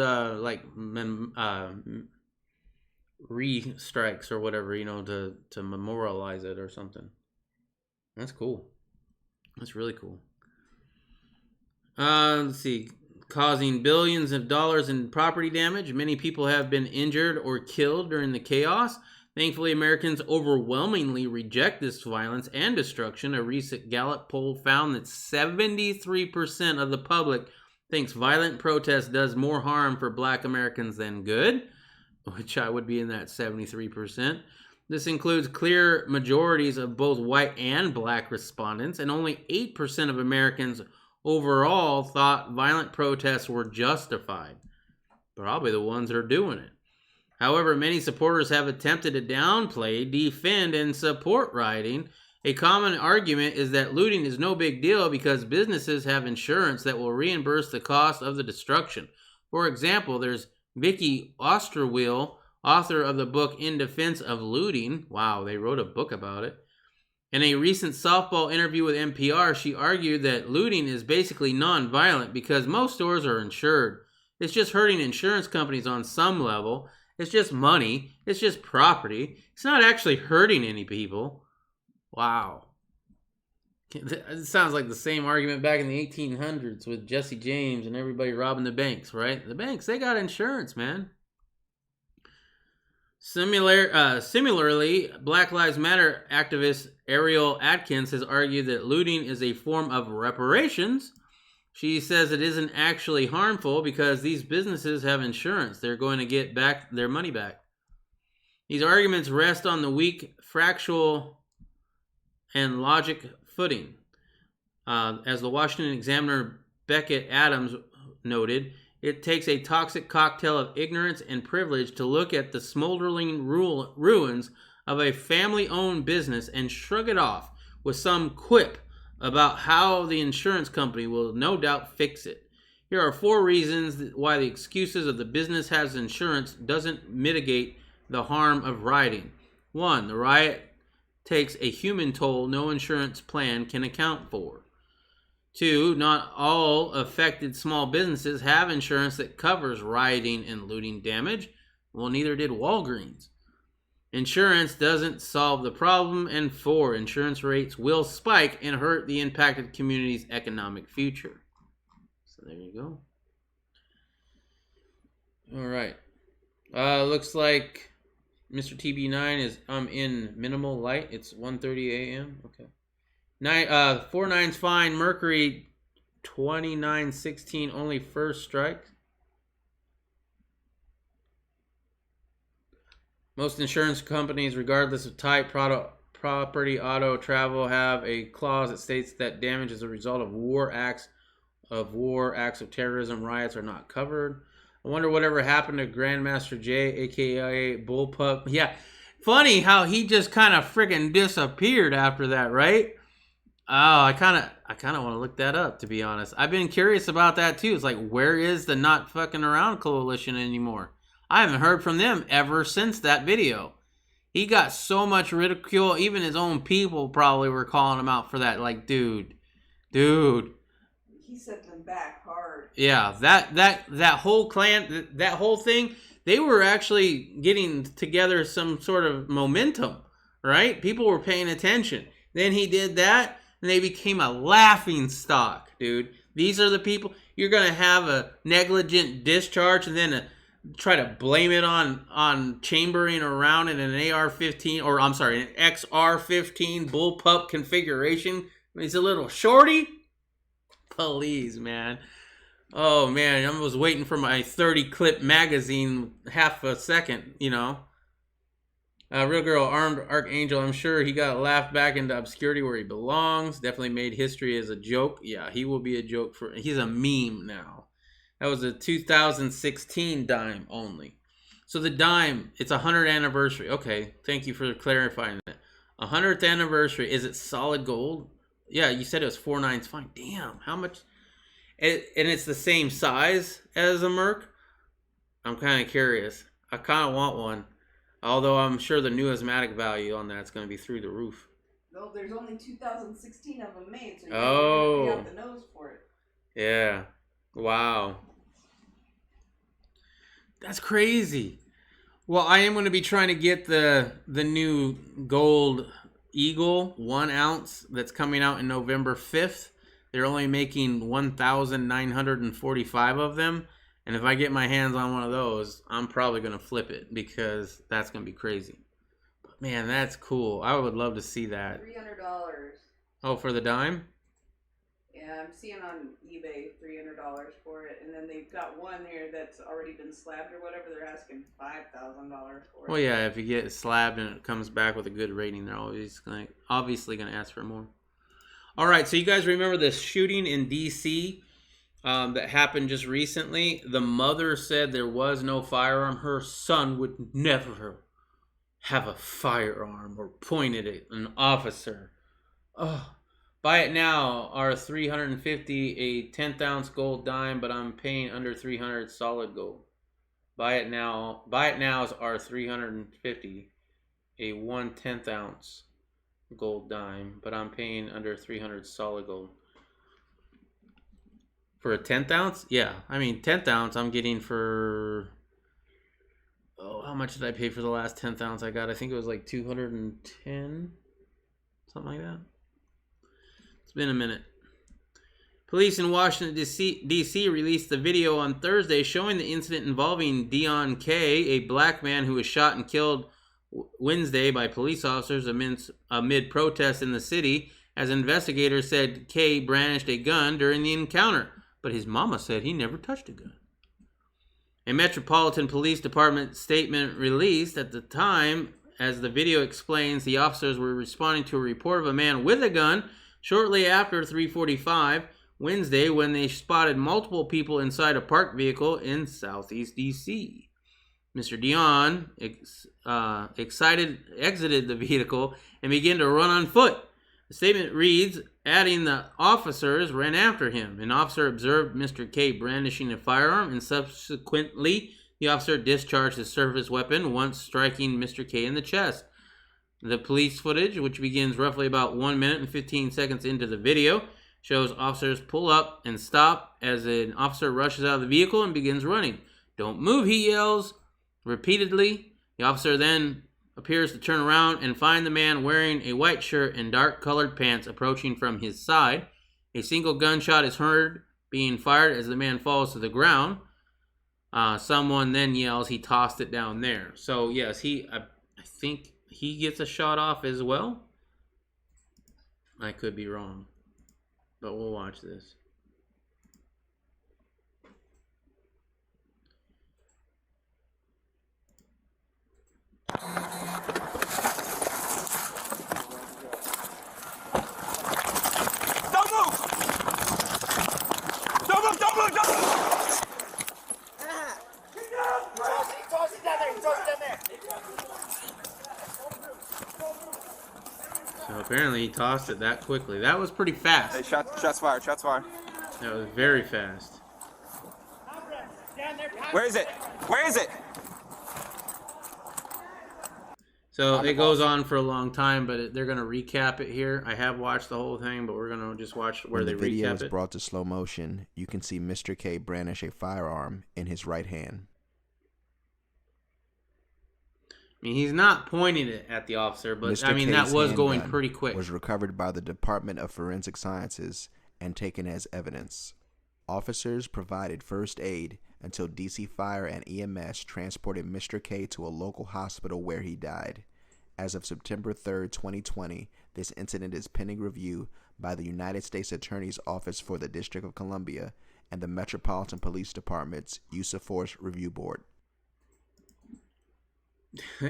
re-strikes or whatever, you know, to memorialize it or something? That's cool. That's really cool. Let's see. Causing billions of dollars in property damage. Many people have been injured or killed during the chaos. Thankfully, Americans overwhelmingly reject this violence and destruction. A recent Gallup poll found that 73% of the public thinks violent protest does more harm for Black Americans than good, which I would be in that 73%. This includes clear majorities of both white and Black respondents, and only 8% of Americans overall thought violent protests were justified. Probably the ones that are doing it. However, many supporters have attempted to downplay, defend, and support rioting. A common argument is that looting is no big deal because businesses have insurance that will reimburse the cost of the destruction. For example, there's Vicky Osterweel, author of the book In Defense of Looting. Wow, they wrote a book about it. In a recent softball interview with NPR, she argued that looting is basically non-violent because most stores are insured. It's just hurting insurance companies on some level. It's just money. It's just property. It's not actually hurting any people. Wow. It sounds like the same argument back in the 1800s with Jesse James and everybody robbing the banks, right? The banks, they got insurance, man. Similarly, Black Lives Matter activist Ariel Atkins has argued that looting is a form of reparations. She says it isn't actually harmful because these businesses have insurance. They're going to get back their money back. These arguments rest on the weak, factual, and logic footing. As the Washington Examiner Beckett Adams noted, it takes a toxic cocktail of ignorance and privilege to look at the smoldering ruins of a family-owned business and shrug it off with some quip about how the insurance company will no doubt fix it. Here are 4 reasons why the excuses of the business has insurance doesn't mitigate the harm of rioting. 1. The riot takes a human toll no insurance plan can account for. 2. Not all affected small businesses have insurance that covers rioting and looting damage. Well, neither did Walgreens. Insurance doesn't solve the problem. And 4. Insurance rates will spike and hurt the impacted community's economic future. So there you go. All right. Looks like Mr. TB9 is in minimal light. It's 1:30 a.m. Okay. 49's fine. Mercury 2916 only first strike. Most insurance companies, regardless of type, property, auto, travel, have a clause that states that damage as a result of acts of terrorism, riots are not covered. I wonder whatever happened to Grandmaster J, aka Bullpup. Yeah, funny how he just kind of friggin' disappeared after that, right? Oh, I kind of want to look that up, to be honest. I've been curious about that too. It's like, where is the Not Fucking Around Coalition anymore? I haven't heard from them ever since that video. He got so much ridicule. Even his own people probably were calling him out for that. Like, dude. He set them back hard. Yeah, that whole clan, that whole thing, they were actually getting together some sort of momentum, right? People were paying attention. Then he did that, and they became a laughing stock, dude. These are the people, you're going to have a negligent discharge and then try to blame it on chambering around in an AR-15, or I'm sorry, an XR-15 bullpup configuration. He's a little shorty. Please, man. Oh, man, I was waiting for my 30-clip magazine half a second, you know. Real Girl, Armed Archangel, I'm sure he got laughed back into obscurity where he belongs. Definitely made history as a joke. Yeah, he will be a joke he's a meme now. That was a 2016 dime only. So the dime, it's a 100th anniversary. Okay, thank you for clarifying that. 100th anniversary, is it solid gold? Yeah, you said it was 4 nines fine. Damn, how much? And it's the same size as a Merc? I'm kind of curious. I kind of want one. Although I'm sure the numismatic value on that's going to be through the roof. No, there's only 2016 of them made, so you oh. have to pay out the nose for it. Yeah. Wow. That's crazy. Well, I am going to be trying to get the new gold Eagle 1 ounce that's coming out in November 5th. They're only making 1,945 of them. And if I get my hands on one of those, I'm probably going to flip it because that's going to be crazy. But man, that's cool. I would love to see that. $300. Oh, for the dime? Yeah, I'm seeing on eBay $300 for it. And then they've got one here that's already been slabbed or whatever. They're asking $5,000 for it. Well, yeah, if you get slabbed and it comes back with a good rating, they're obviously going to ask for more. All right, so you guys remember this shooting in D.C. That happened just recently? The mother said there was no firearm. Her son would never have a firearm or point it at an officer. Oh, buy it now. Are 350 a 10th ounce gold dime, but I'm paying under 300 solid gold. Buy it now. Buy it now is our 350 a 1/10 ounce gold dime, but I'm paying under 300 solid gold. For a 10th ounce? Yeah. I mean, 10th ounce I'm getting for... Oh, how much did I pay for the last 10th ounce I got? I think it was like 210. Something like that. It's been a minute. Police in Washington, D.C. released the video on Thursday showing the incident involving Dion K., a black man who was shot and killed Wednesday by police officers amid protests in the city, as investigators said K brandished a gun during the encounter, but his mama said he never touched a gun. A Metropolitan Police Department statement released at the time, as the video explains, the officers were responding to a report of a man with a gun shortly after 3:45 Wednesday when they spotted multiple people inside a parked vehicle in southeast D.C. Mr. Dion exited the vehicle and began to run on foot. The statement reads, adding the officers ran after him. An officer observed Mr. K brandishing a firearm, and subsequently the officer discharged his service weapon, once striking Mr. K in the chest. The police footage, which begins roughly about 1 minute and 15 seconds into the video, shows officers pull up and stop as an officer rushes out of the vehicle and begins running. "Don't move," he yells repeatedly. The officer then appears to turn around and find the man wearing a white shirt and dark-colored pants approaching from his side. A single gunshot is heard being fired as the man falls to the ground. Someone then yells he tossed it down there. So, yes, I think he gets a shot off as well. I could be wrong, but we'll watch this. So apparently he tossed it that quickly. That was pretty fast. Hey, shots fired, shots fired. That was very fast. Where is it? Where is it? So it goes on for a long time, but they're going to recap it here. I have watched the whole thing, but we're going to just watch where they recap it. When the video is brought to slow motion, you can see Mr. K brandish a firearm in his right hand. I mean, he's not pointing it at the officer, but Mr. I mean, K's that was going handgun pretty quick. Was recovered by the Department of Forensic Sciences and taken as evidence. Officers provided first aid until DC Fire and EMS transported Mr. K to a local hospital where he died. As of September 3rd, 2020, this incident is pending review by the United States Attorney's Office for the District of Columbia and the Metropolitan Police Department's Use of Force Review Board.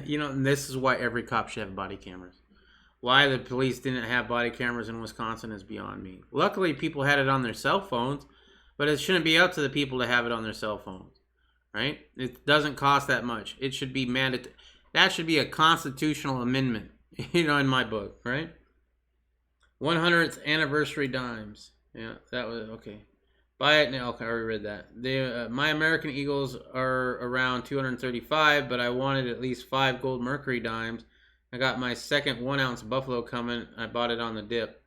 You know, and this is why every cop should have body cameras. Why the police didn't have body cameras in Wisconsin is beyond me. Luckily, people had it on their cell phones, but it shouldn't be up to the people to have it on their cell phones, right? It doesn't cost that much. It should be mandatory. That should be a constitutional amendment, you know, in my book, right? 100th anniversary dimes. Yeah, that was okay. Buy it now. Okay, I already read that. My American Eagles are around 235, but I wanted at least 5 gold Mercury dimes. I got my second 1-ounce Buffalo coming. I bought it on the dip.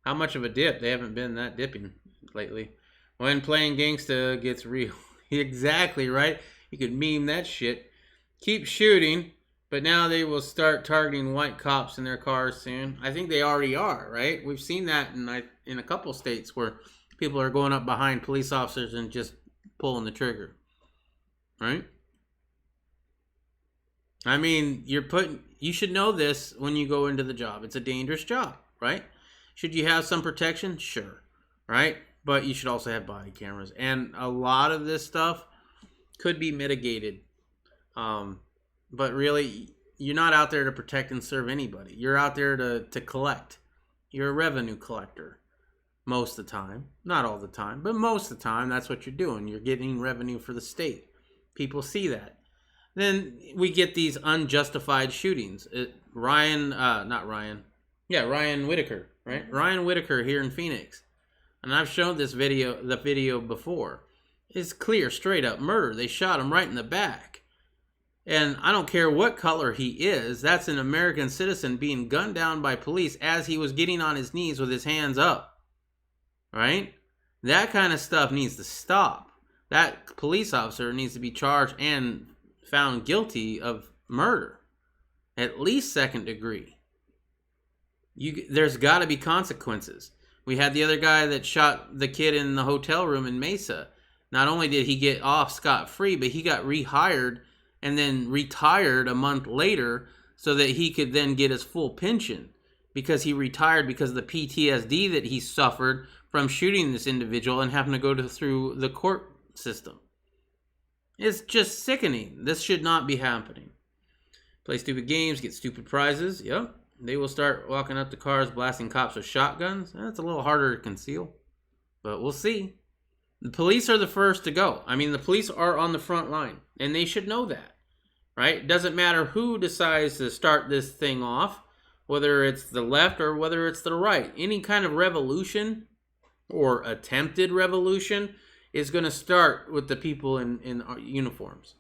How much of a dip? They haven't been that dipping lately. When playing gangsta gets real. Exactly, right? You could meme that shit. Keep shooting, but now they will start targeting white cops in their cars soon. I think they already are, right? We've seen that in a couple states where people are going up behind police officers and just pulling the trigger, right? I mean, you should know this when you go into the job. It's a dangerous job, right? Should you have some protection? Sure, right? But you should also have body cameras. And a lot of this stuff could be mitigated. But really, you're not out there to protect and serve anybody. You're out there to collect. You're a revenue collector most of the time. Not all the time, but most of the time, that's what you're doing. You're getting revenue for the state. People see that. Then we get these unjustified shootings. Ryan Whitaker, right? Ryan Whitaker here in Phoenix. And I've shown the video before. It's clear, straight up murder. They shot him right in the back. And I don't care what color he is, that's an American citizen being gunned down by police as he was getting on his knees with his hands up. Right? That kind of stuff needs to stop. That police officer needs to be charged and found guilty of murder. At least second degree. There's got to be consequences. We had the other guy that shot the kid in the hotel room in Mesa. Not only did he get off scot-free, but he got rehired and then retired a month later so that he could then get his full pension because he retired because of the PTSD that he suffered from shooting this individual and having to go through the court system. It's just sickening. This should not be happening. Play stupid games, get stupid prizes. Yep. They will start walking up to cars, blasting cops with shotguns. That's a little harder to conceal. But we'll see. The police are the first to go. I mean, the police are on the front line. And they should know that. Right? It doesn't matter who decides to start this thing off. Whether it's the left or whether it's the right. Any kind of revolution or attempted revolution is going to start with the people in uniforms.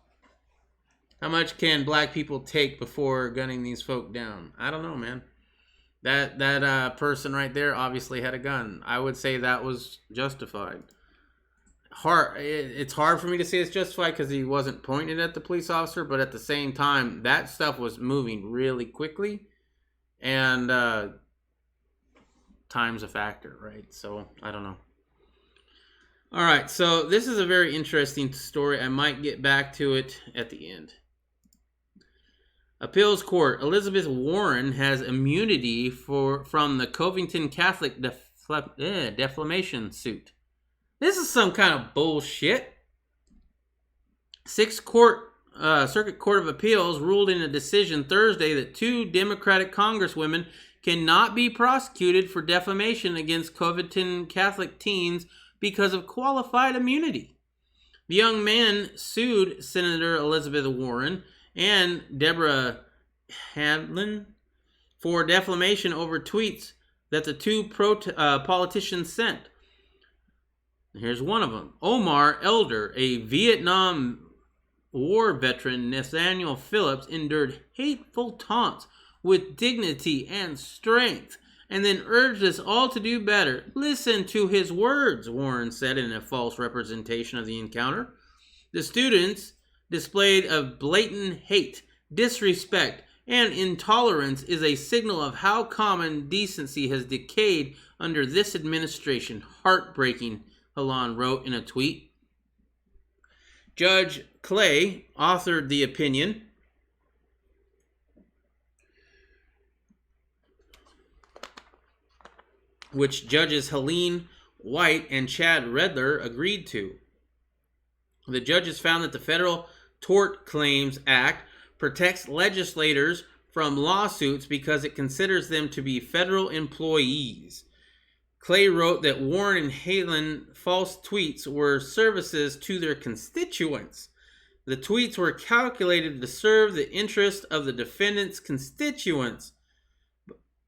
How much can black people take before gunning these folk down? I don't know, man. That person right there obviously had a gun. I would say that was justified. It's hard for me to say it's justified because he wasn't pointed at the police officer, but at the same time, that stuff was moving really quickly, and time's a factor, right? So I don't know. All right, so this is a very interesting story. I might get back to it at the end. Appeals Court. Elizabeth Warren has immunity from the Covington Catholic defamation suit. This is some kind of bullshit. Sixth Circuit Court of Appeals ruled in a decision Thursday that 2 Democratic congresswomen cannot be prosecuted for defamation against Covington Catholic teens because of qualified immunity. The young men sued Senator Elizabeth Warren and Deborah Handlin for defamation over tweets that the two politicians sent. Here's one of them. Omar Elder, a Vietnam War veteran, Nathaniel Phillips, endured hateful taunts with dignity and strength, and then urged us all to do better. Listen to his words, Warren said in a false representation of the encounter. The students displayed of blatant hate, disrespect, and intolerance is a signal of how common decency has decayed under this administration. Heartbreaking, Halon wrote in a tweet. Judge Clay authored the opinion. Which judges Helene White and Chad Redler agreed to. The judges found that the Federal Tort Claims Act protects legislators from lawsuits because it considers them to be federal employees. Clay wrote that Warren and Halen false tweets were services to their constituents. The tweets were calculated to serve the interest of the defendant's constituents,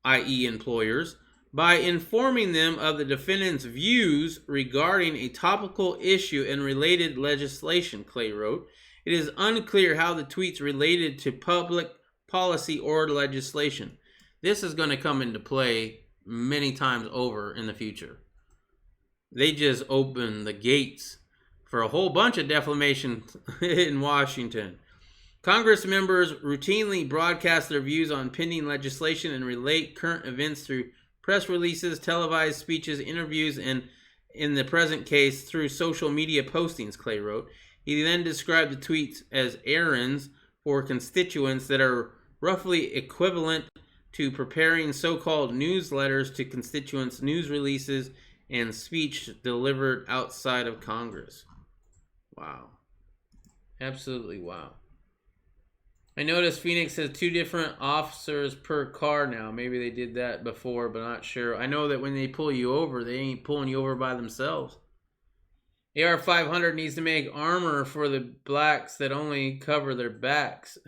i.e. employers, by informing them of the defendant's views regarding a topical issue and related legislation, Clay wrote. It is unclear how the tweets related to public policy or legislation. This is going to come into play many times over in the future. They just opened the gates for a whole bunch of defamation in Washington. Congress members routinely broadcast their views on pending legislation and relate current events through press releases, televised speeches, interviews, and in the present case, through social media postings, Clay wrote. He then described the tweets as errands for constituents that are roughly equivalent to preparing so-called newsletters to constituents, news releases, and speech delivered outside of Congress. Wow. Absolutely wow. I noticed Phoenix has 2 different officers per car now. Maybe they did that before, but I'm not sure. I know that when they pull you over, they ain't pulling you over by themselves. AR-500 needs to make armor for the blacks that only cover their backs.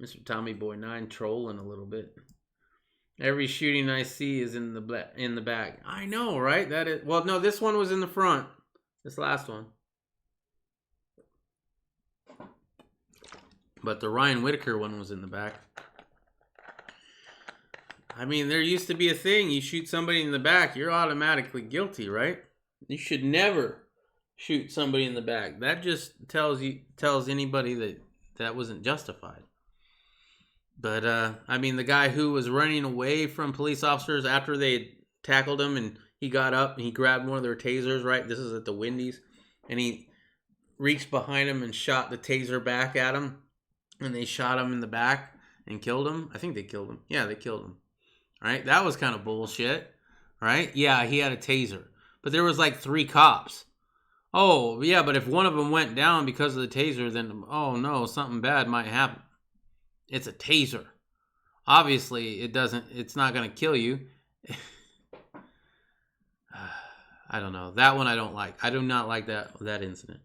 Mr. Tommy Boy 9 trolling a little bit. Every shooting I see is in the back. I know, right? That is. Well, no, this one was in the front. This last one. But the Ryan Whitaker one was in the back. I mean, there used to be a thing. You shoot somebody in the back, you're automatically guilty, right? You should never shoot somebody in the back. That just tells anybody that wasn't justified. But, I mean, the guy who was running away from police officers after they had tackled him, and he got up and he grabbed one of their tasers, right? This is at the Wendy's. And he reached behind him and shot the taser back at him. And they shot him in the back and killed him. I think they killed him. Yeah, they killed him. Right? That was kind of bullshit. Right? Yeah, he had a taser. But there was like 3 cops. Oh, yeah, but if one of them went down because of the taser, then, oh no, something bad might happen. It's a taser. Obviously, it's not going to kill you. I don't know. That one I don't like. I do not like that incident.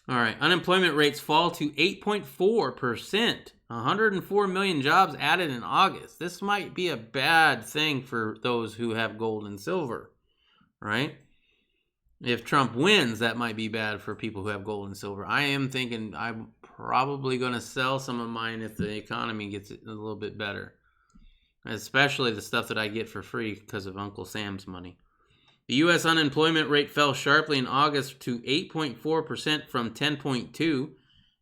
All right. Unemployment rates fall to 8.4%. 104 million jobs added in August. This might be a bad thing for those who have gold and silver, right? If Trump wins, that might be bad for people who have gold and silver. I am thinking I'm probably going to sell some of mine if the economy gets a little bit better, especially the stuff that I get for free because of Uncle Sam's money. The U.S. unemployment rate fell sharply in August to 8.4% from 10.2%.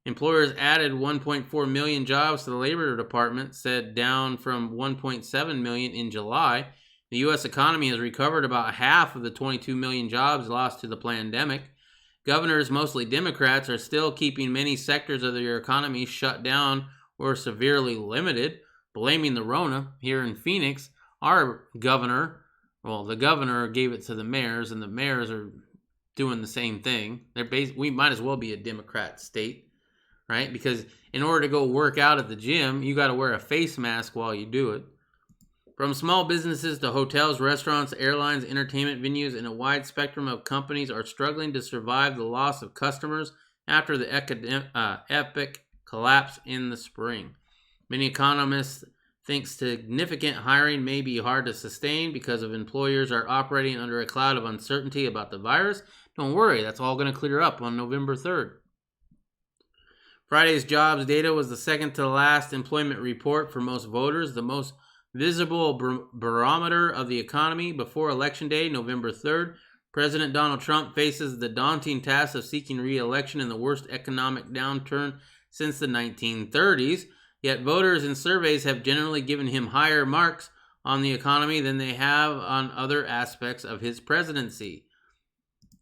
Employers added 1.4 million jobs to the Labor Department, said, down from 1.7 million in July. The U.S. economy has recovered about half of the 22 million jobs lost to the pandemic. Governors, mostly Democrats, are still keeping many sectors of their economy shut down or severely limited, blaming the Rona. Here in Phoenix, our governor, the governor gave it to the mayors, and the mayors are doing the same thing. We might as well be a Democrat state, right? Because in order to go work out at the gym, you got to wear a face mask while you do it. From small businesses to hotels, restaurants, airlines, entertainment venues, and a wide spectrum of companies are struggling to survive the loss of customers after the epic collapse in the spring. Many economists thinks significant hiring may be hard to sustain because of employers are operating under a cloud of uncertainty about the virus. Don't worry, that's all going to clear up on November 3rd. Friday's jobs data was the second to last employment report for most voters, the most visible barometer of the economy before Election Day, November 3rd. President Donald Trump faces the daunting task of seeking re-election in the worst economic downturn since the 1930s. Yet voters in surveys have generally given him higher marks on the economy than they have on other aspects of his presidency.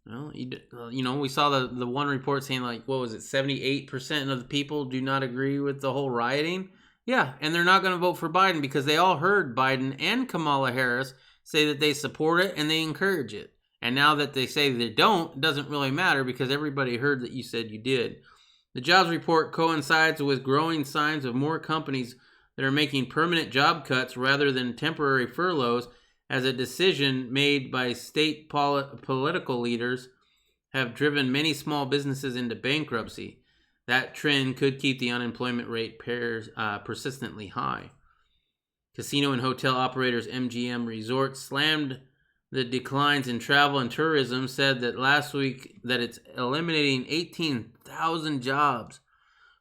Well, we saw the one report saying, like, what was it, 78% of the people do not agree with the whole rioting? Yeah, and they're not going to vote for Biden because they all heard Biden and Kamala Harris say that they support it and they encourage it. And now that they say they don't, it doesn't really matter because everybody heard that you said you did. The jobs report coincides with growing signs of more companies that are making permanent job cuts rather than temporary furloughs, as a decision made by state political leaders have driven many small businesses into bankruptcy. That trend could keep the unemployment rate persistently high. Casino and hotel operators MGM Resorts slammed the declines in travel and tourism, said that last week that it's eliminating 18,000 jobs.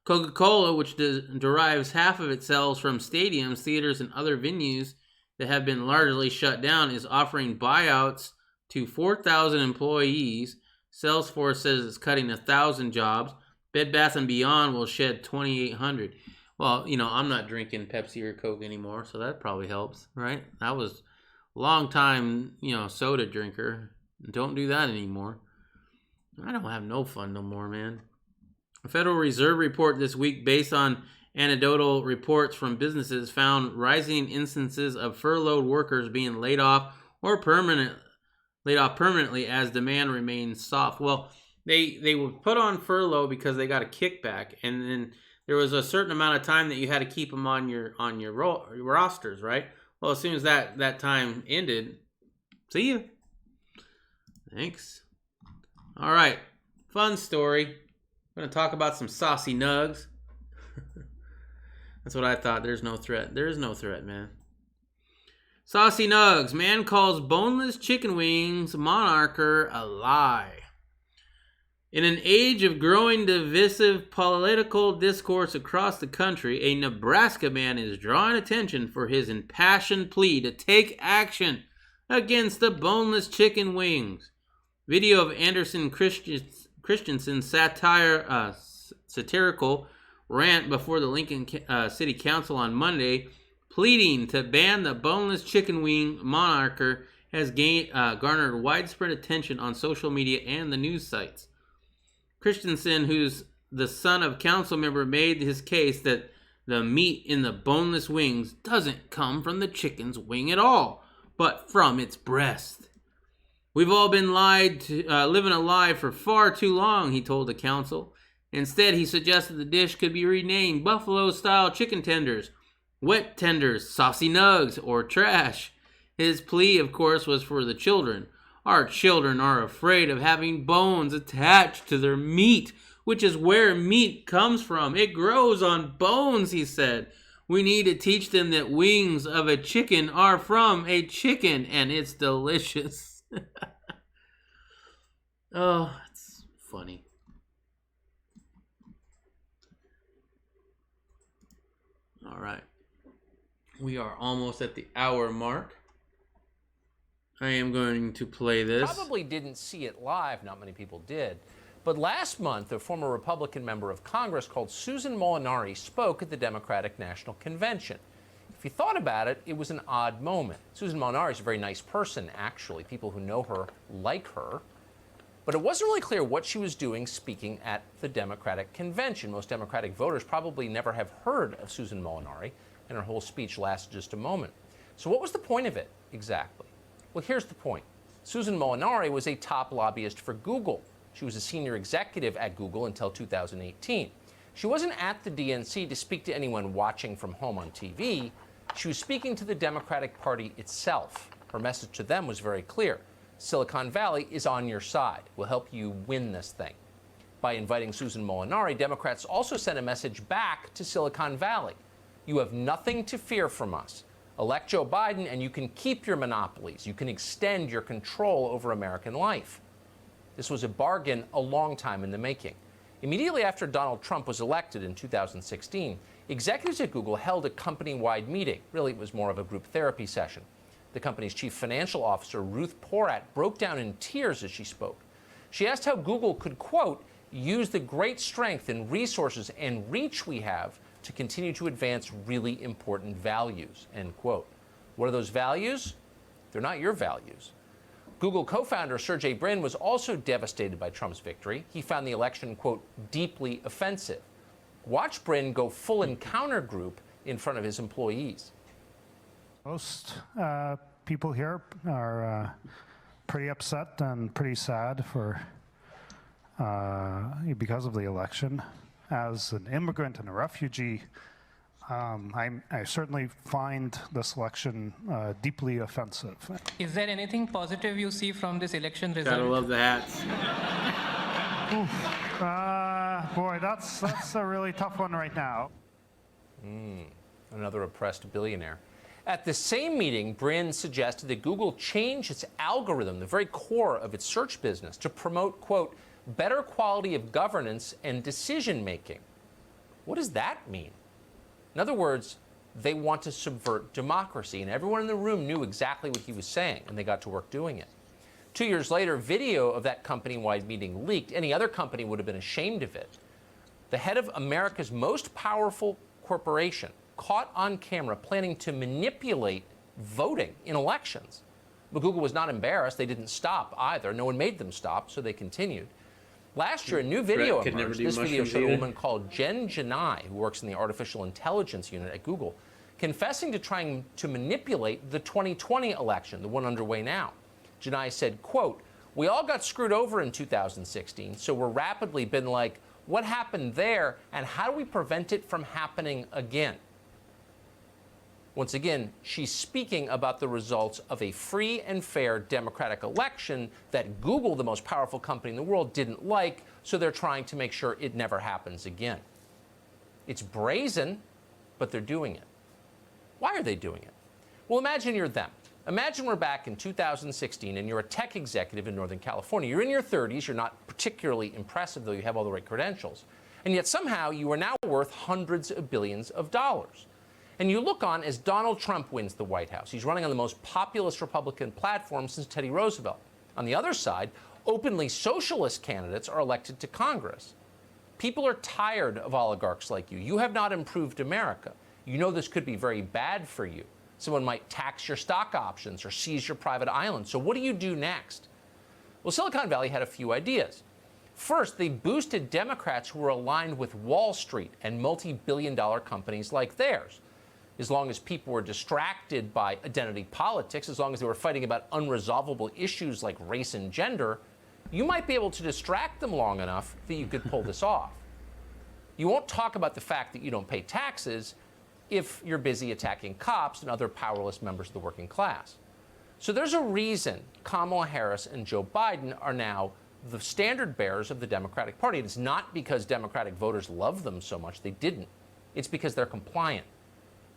Coca-Cola, which derives half of its sales from stadiums, theaters, and other venues that have been largely shut down, is offering buyouts to 4,000 employees. Salesforce says it's cutting 1,000 jobs. Bed Bath & Beyond will shed 2,800. Well, I'm not drinking Pepsi or Coke anymore, so that probably helps, right? I was a long time, soda drinker. Don't do that anymore. I don't have no fun no more, man. A Federal Reserve report this week based on anecdotal reports from businesses found rising instances of furloughed workers being laid off permanently as demand remains soft. Well, they were put on furlough because they got a kickback, and then there was a certain amount of time that you had to keep them on your rosters, right? Well, as soon as that time ended, see you. Thanks. All right, fun story. I'm going to talk about some saucy nugs. That's what I thought. There's no threat. There is no threat, man. Saucy nugs. Man calls boneless chicken wings monarcher a lie. In an age of growing divisive political discourse across the country, a Nebraska man is drawing attention for his impassioned plea to take action against the boneless chicken wings. Video of Anderson Christensen's satirical rant before the Lincoln City Council on Monday, pleading to ban the boneless chicken wing monarcher, has garnered widespread attention on social media and the news sites. Christensen, who's the son of council member, made his case that the meat in the boneless wings doesn't come from the chicken's wing at all, but from its breast. We've all been living a lie for far too long, he told the council. Instead, he suggested the dish could be renamed Buffalo-style chicken tenders, wet tenders, saucy nugs, or trash. His plea, of course, was for the children. Our children are afraid of having bones attached to their meat, which is where meat comes from. It grows on bones, he said. We need to teach them that wings of a chicken are from a chicken, and it's delicious. Oh, it's funny. All right. We are almost at the hour mark. I am going to play this. Probably didn't see it live, not many people did. But last month, a former Republican member of Congress called Susan Molinari spoke at the Democratic National Convention. If you thought about it, it was an odd moment. Susan Molinari is a very nice person, actually. People who know her like her. But it wasn't really clear what she was doing speaking at the Democratic Convention. Most Democratic voters probably never have heard of Susan Molinari, and her whole speech lasted just a moment. So what was the point of it, exactly? Well, here's the point. Susan Molinari was a top lobbyist for Google. She was a senior executive at Google until 2018. She wasn't at the DNC to speak to anyone watching from home on TV. She was speaking to the Democratic Party itself. Her message to them was very clear. Silicon Valley is on your side. We'll help you win this thing. By inviting Susan Molinari, Democrats also sent a message back to Silicon Valley. You have nothing to fear from us. Elect Joe Biden and you can keep your monopolies. You can extend your control over American life. This was a bargain a long time in the making. Immediately after Donald Trump was elected in 2016, executives at Google held a company-wide meeting. Really, it was more of a group therapy session. The company's chief financial officer, Ruth Porat, broke down in tears as she spoke. She asked how Google could, quote, use the great strength and resources and reach we have to continue to advance really important values, end quote. What are those values? They're not your values. Google co-founder Sergey Brin was also devastated by Trump's victory. He found the election, quote, deeply offensive. Watch Brin go full encounter group in front of his employees. Most people here are pretty upset and pretty sad because of the election. As an immigrant and a refugee, I certainly find this election deeply offensive. Is there anything positive you see from this election result? Gotta love the hats. Boy, that's a really tough one right now. Another oppressed billionaire. At the same meeting, Brin suggested that Google change its algorithm, the very core of its search business, to promote, quote, better quality of governance and decision making. What does that mean? In other words, they want to subvert democracy, and everyone in the room knew exactly what he was saying, and they got to work doing it. 2 years later, video of that company-wide meeting leaked. Any other company would have been ashamed of it. The head of America's most powerful corporation caught on camera planning to manipulate voting in elections. But Google was not embarrassed. They didn't stop either. No one made them stop, so they continued. Last year, a new video emerged. This video showed a woman called Jen Janai, who works in the artificial intelligence unit at Google, confessing to trying to manipulate the 2020 election, the one underway now. Janai said, quote, we all got screwed over in 2016, so we're rapidly been like, what happened there, and how do we prevent it from happening again? Once again, she's speaking about the results of a free and fair democratic election that Google, the most powerful company in the world, didn't like, so they're trying to make sure it never happens again. It's brazen, but they're doing it. Why are they doing it? Well, imagine you're them. Imagine we're back in 2016 and you're a tech executive in Northern California. You're in your 30s, you're not particularly impressive, though you have all the right credentials. And yet somehow you are now worth hundreds of billions of dollars. And you look on as Donald Trump wins the White House. He's running on the most populist Republican platform since Teddy Roosevelt. On the other side, openly socialist candidates are elected to Congress. People are tired of oligarchs like you. You have not improved America. You know this could be very bad for you. Someone might tax your stock options or seize your private island. So what do you do next? Well, Silicon Valley had a few ideas. First, they boosted Democrats who were aligned with Wall Street and multi-billion-dollar companies like theirs. As long as people were distracted by identity politics, as long as they were fighting about unresolvable issues like race and gender, you might be able to distract them long enough that you could pull this off. You won't talk about the fact that you don't pay taxes if you're busy attacking cops and other powerless members of the working class. So there's a reason Kamala Harris and Joe Biden are now the standard bearers of the Democratic Party. It's not because Democratic voters love them so much. They didn't. It's because they're compliant.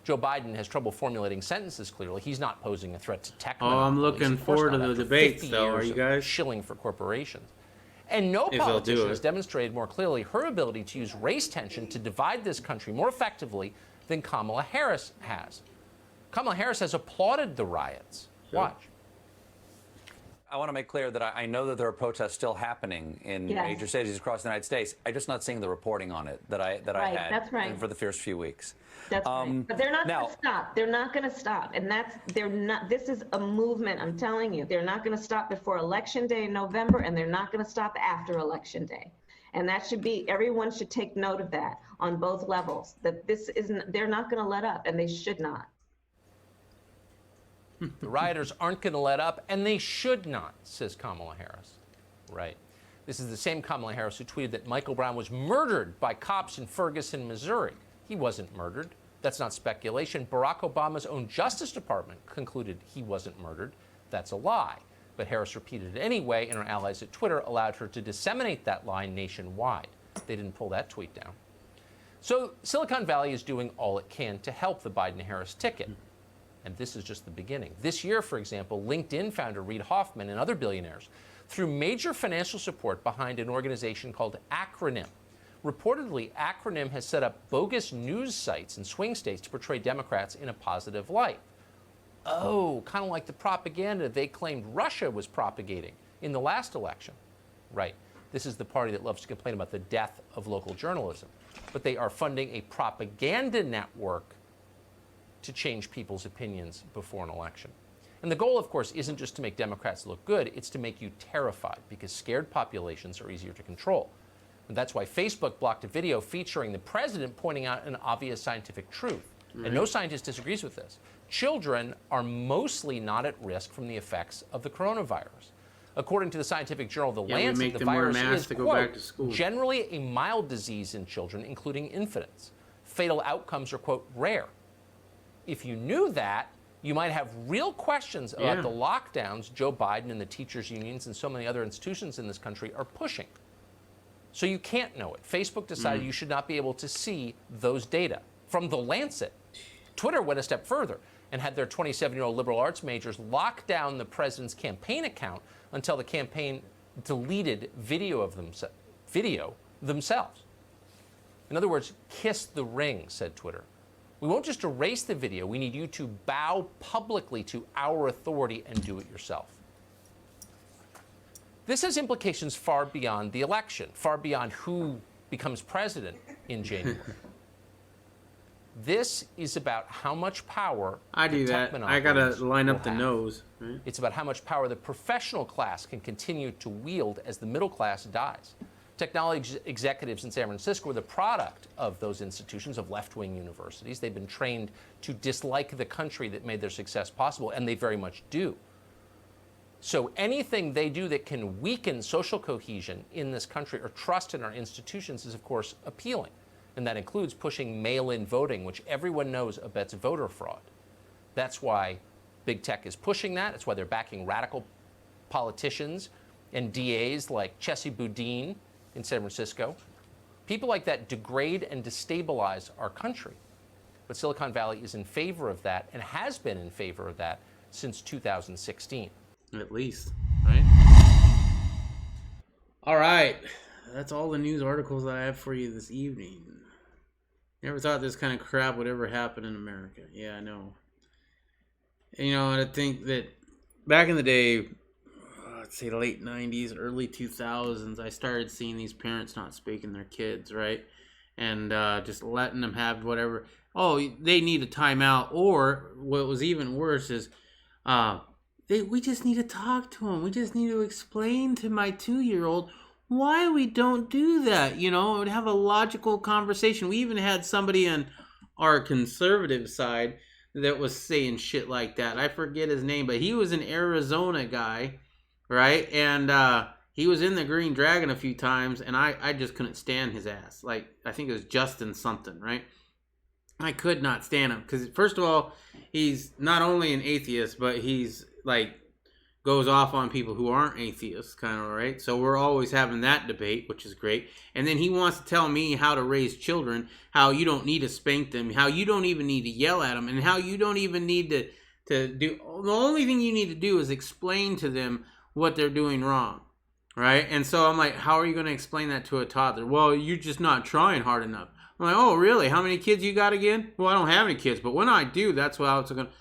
Joe Biden has trouble formulating sentences clearly. He's not posing a threat to tech monopolies. I'm looking forward to the debates, though. Are you guys? Shilling for corporations. And no politician has demonstrated more clearly her ability to use race tension to divide this country more effectively than Kamala Harris has. Kamala Harris has applauded the riots. Watch. I want to make clear that I know that there are protests still happening in major cities across the United States. I'm just not seeing the reporting on it that I had that's right. for the first few weeks. That's right. But they're not going to stop. They're not going to stop. And they're not, this is a movement, I'm telling you. They're not going to stop before Election Day in November, and they're not going to stop after Election Day. And that should be, everyone should take note of that on both levels, that this isn't, they're not going to let up, and they should not. The rioters aren't going to let up, and they should not, says Kamala Harris. Right. This is the same Kamala Harris who tweeted that Michael Brown was murdered by cops in Ferguson, Missouri. He wasn't murdered. That's not speculation. Barack Obama's own Justice Department concluded he wasn't murdered. That's a lie. But Harris repeated it anyway, and her allies at Twitter allowed her to disseminate that lie nationwide. They didn't pull that tweet down. So Silicon Valley is doing all it can to help the Biden-Harris ticket. And this is just the beginning. This year, for example, LinkedIn founder Reid Hoffman and other billionaires threw major financial support behind an organization called Acronym. Reportedly, Acronym has set up bogus news sites in swing states to portray Democrats in a positive light. Oh, kind of like the propaganda they claimed Russia was propagating in the last election. Right. This is the party that loves to complain about the death of local journalism. But they are funding a propaganda network to change people's opinions before an election. And the goal, of course, isn't just to make Democrats look good, it's to make you terrified, because scared populations are easier to control. And that's why Facebook blocked a video featuring the president pointing out an obvious scientific truth. And no scientist disagrees with this. Children are mostly not at risk from the effects of the coronavirus. According to the scientific journal The Lancet, the virus is, quote, generally a mild disease in children, including infants. Fatal outcomes are, quote, rare. If you knew that, you might have real questions about the lockdowns Joe Biden and the teachers' unions and so many other institutions in this country are pushing. So you can't know it. Facebook decided you should not be able to see those data from The Lancet. Twitter went a step further and had their 27-year-old liberal arts majors lock down the president's campaign account until the campaign deleted video of themselves. In other words, kiss the ring, said Twitter. We won't just erase the video. We need you to bow publicly to our authority and do it yourself. This has implications far beyond the election, far beyond who becomes president in January. This is about how much power I gotta line up the nose. Right? It's about how much power the professional class can continue to wield as the middle class dies. Technology executives in San Francisco are the product of those institutions, of left-wing universities. They've been trained to dislike the country that made their success possible, and they very much do. So anything they do that can weaken social cohesion in this country or trust in our institutions is, of course, appealing. And that includes pushing mail-in voting, which everyone knows abets voter fraud. That's why big tech is pushing that. It's why they're backing radical politicians and DAs like Chessie Boudin in San Francisco. People like that degrade and destabilize our country. But Silicon Valley is in favor of that and has been in favor of that since 2016. At least, right? All right. That's all the news articles that I have for you this evening. Never thought this kind of crap would ever happen in America. Yeah, I know. You know, and I think that back in the day, I'd say the late 90s, early 2000s, I started seeing these parents not speaking their kids, right? And just letting them have whatever. Oh, they need a timeout. Or what was even worse is we just need to talk to them. We just need to explain to my 2-year-old why we don't do that, you know, and have a logical conversation. We even had somebody on our conservative side that was saying shit like that. I forget his name, but he was an Arizona guy, right? And he was in the Green Dragon a few times, and I just couldn't stand his ass. Like, I think it was Justin something, right? I could not stand him because, first of all, he's not only an atheist, but he's like goes off on people who aren't atheists, kind of, right? So we're always having that debate, which is great. And then he wants to tell me how to raise children, how you don't need to spank them, how you don't even need to yell at them, and how you don't even need to do... The only thing you need to do is explain to them what they're doing wrong, right? And so I'm like, how are you going to explain that to a toddler? Well, you're just not trying hard enough. I'm like, oh, really? How many kids you got again? Well, I don't have any kids, but when I do, that's what I was going to...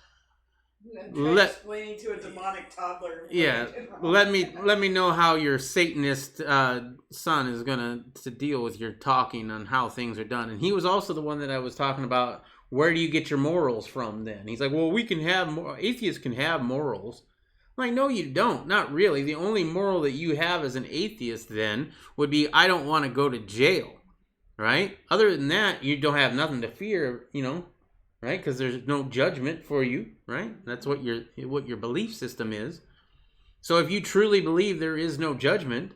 Explaining to a demonic toddler. Yeah, let me know how your Satanist son is gonna deal with your talking on how things are done. And he was also the one that I was talking about. Where do you get your morals from? Then he's like, well, we can have atheists can have morals. I'm like, no, you don't. Not really. The only moral that you have as an atheist then would be, I don't want to go to jail, right? Other than that, you don't have nothing to fear, you know. Right, because there's no judgment for you, right? That's what your belief system is. So if you truly believe there is no judgment,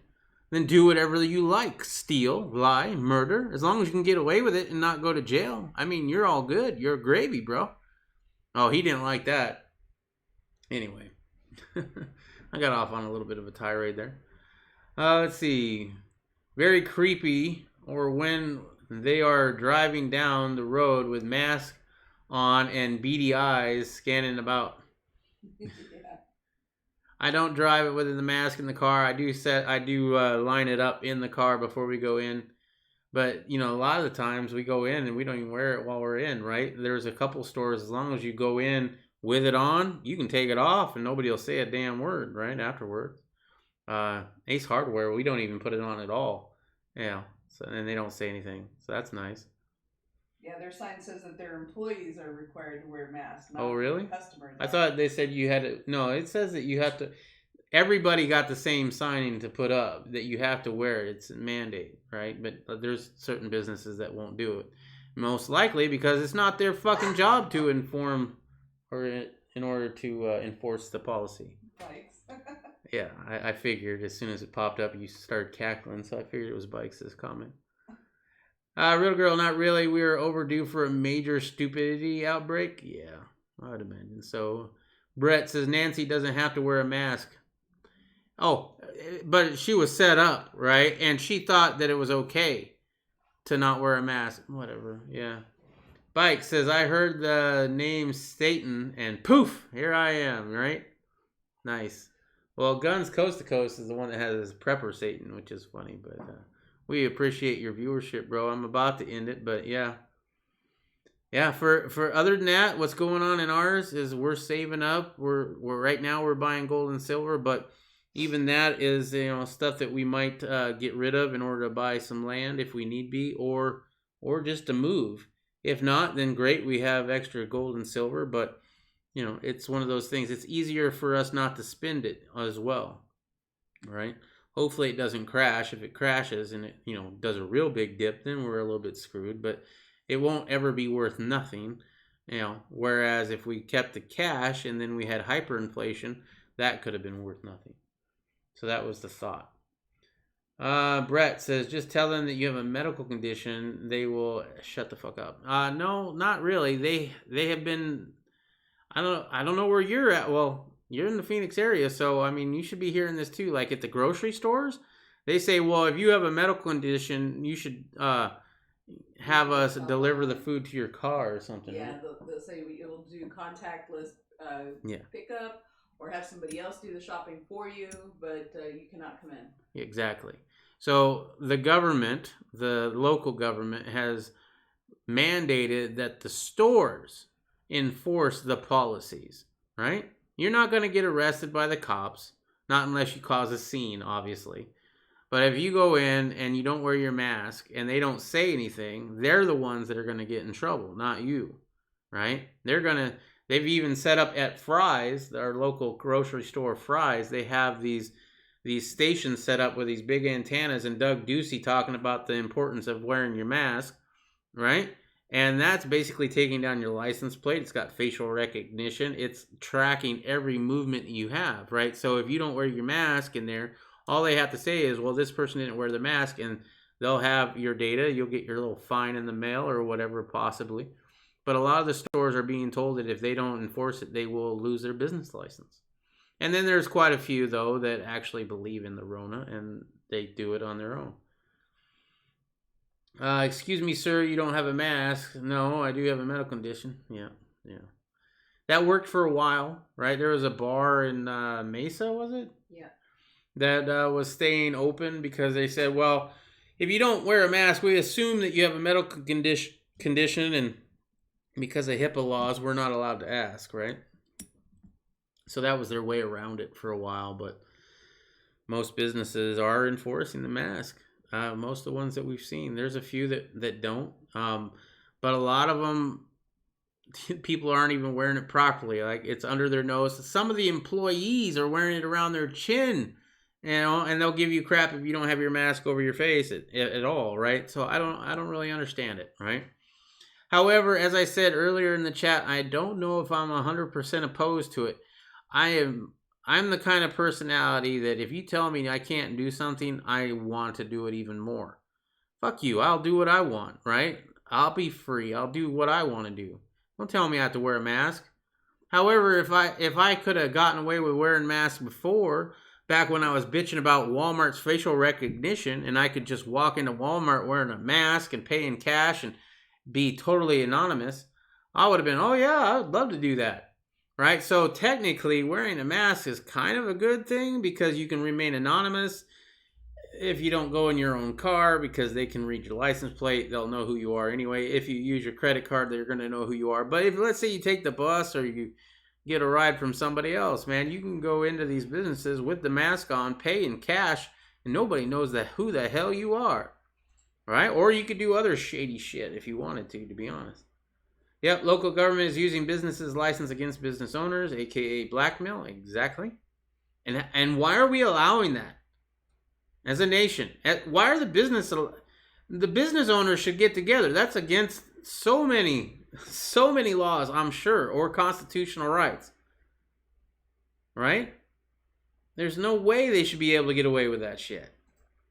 then do whatever you like. Steal, lie, murder. As long as you can get away with it and not go to jail. I mean, you're all good. You're gravy, bro. Oh, he didn't like that. Anyway. I got off on a little bit of a tirade there. Let's see. Very creepy, or when They are driving down the road with masks on and beady eyes, scanning about. Yeah. I don't drive it with the mask in the car. I do line it up in the car before we go in. But, you know, a lot of the times we go in and we don't even wear it while we're in, right? There's a couple stores, as long as you go in with it on, you can take it off and nobody will say a damn word, right, afterwards. Ace Hardware, we don't even put it on at all. Yeah, so, and they don't say anything. So that's nice. Yeah, their sign says that their employees are required to wear masks. Not Oh, really? Customers. I thought they said you had to. No, it says that you have to. Everybody got the same signing to put up that you have to wear it. It's a mandate, right? But there's certain businesses that won't do it. Most likely because it's not their fucking job to inform or in order to enforce the policy. Bikes. Yeah, I figured as soon as it popped up, you started cackling, so I figured it was Bikes' comment. Real girl, not really. We are overdue for a major stupidity outbreak. Yeah, I would imagine. So, Brett says Nancy doesn't have to wear a mask. Oh, but she was set up, right? And she thought that it was okay to not wear a mask. Whatever, yeah. Bike says, I heard the name Satan, and poof, here I am, right? Nice. Well, Guns Coast to Coast is the one that has Prepper Satan, which is funny, but we appreciate your viewership, bro. I'm about to end it, but yeah. Yeah, for other than that, what's going on in ours is we're saving up. We're right now we're buying gold and silver, but even that is, you know, stuff that we might get rid of in order to buy some land if we need be, or just to move. If not, then great, we have extra gold and silver, but you know, it's one of those things. It's easier for us not to spend it as well, right? Hopefully it doesn't crash. If it crashes and it, you know, does a real big dip, then we're a little bit screwed, but it won't ever be worth nothing, you know, whereas if we kept the cash and then we had hyperinflation, that could have been worth nothing. So that was the thought. Brett says, just tell them that you have a medical condition. They will shut the fuck up. No, not really. They have been, I don't know where you're at. Well, you're in the Phoenix area. So, I mean, you should be hearing this too. Like at the grocery stores, they say, well, if you have a medical condition, you should, have us deliver the food to your car or something. Yeah, they'll say it'll do contactless pickup, or have somebody else do the shopping for you, but you cannot come in. Exactly. So the government, the local government, has mandated that the stores enforce the policies, right? You're not going to get arrested by the cops, not unless you cause a scene, obviously. But if you go in and you don't wear your mask and they don't say anything, they're the ones that are going to get in trouble, not you, right? They've even set up at Fry's, our local grocery store Fry's, they have these stations set up with these big antennas and Doug Ducey talking about the importance of wearing your mask, right? And that's basically taking down your license plate. It's got facial recognition. It's tracking every movement you have, right? So if you don't wear your mask in there, all they have to say is, well, this person didn't wear the mask, and they'll have your data. You'll get your little fine in the mail or whatever, possibly. But a lot of the stores are being told that if they don't enforce it, they will lose their business license. And then there's quite a few, though, that actually believe in the Rona, and they do it on their own. Excuse me, sir, you don't have a mask. No, I do have a medical condition. Yeah. That worked for a while, right? There was a bar in Mesa, was it? Yeah. That was staying open because they said, well, if you don't wear a mask, we assume that you have a medical condition, and because of HIPAA laws, we're not allowed to ask, right? So that was their way around it for a while, but most businesses are enforcing the mask. Most of the ones that we've seen, there's a few that don't, but a lot of them, people aren't even wearing it properly. Like, it's under their nose. Some of the employees are wearing it around their chin, you know, and they'll give you crap if you don't have your mask over your face at all, right? So I don't really understand it, right? However, as I said earlier in the chat, I don't know if I'm 100% opposed to it. I'm the kind of personality that if you tell me I can't do something, I want to do it even more. Fuck you, I'll do what I want, right? I'll be free. I'll do what I want to do. Don't tell me I have to wear a mask. However, if I could have gotten away with wearing masks before, back when I was bitching about Walmart's facial recognition and I could just walk into Walmart wearing a mask and pay in cash and be totally anonymous, I would have been, oh yeah, I would love to do that. Right? So technically, wearing a mask is kind of a good thing because you can remain anonymous if you don't go in your own car because they can read your license plate. They'll know who you are anyway. If you use your credit card, they're going to know who you are. But if, let's say you take the bus or you get a ride from somebody else, man, you can go into these businesses with the mask on, pay in cash, and nobody knows who the hell you are. Right? Or you could do other shady shit if you wanted to be honest. Yep, local government is using businesses' license against business owners, aka blackmail. Exactly. And why are we allowing that? As a nation, why are the business owners should get together? That's against so many laws, I'm sure, or constitutional rights. Right? There's no way they should be able to get away with that shit.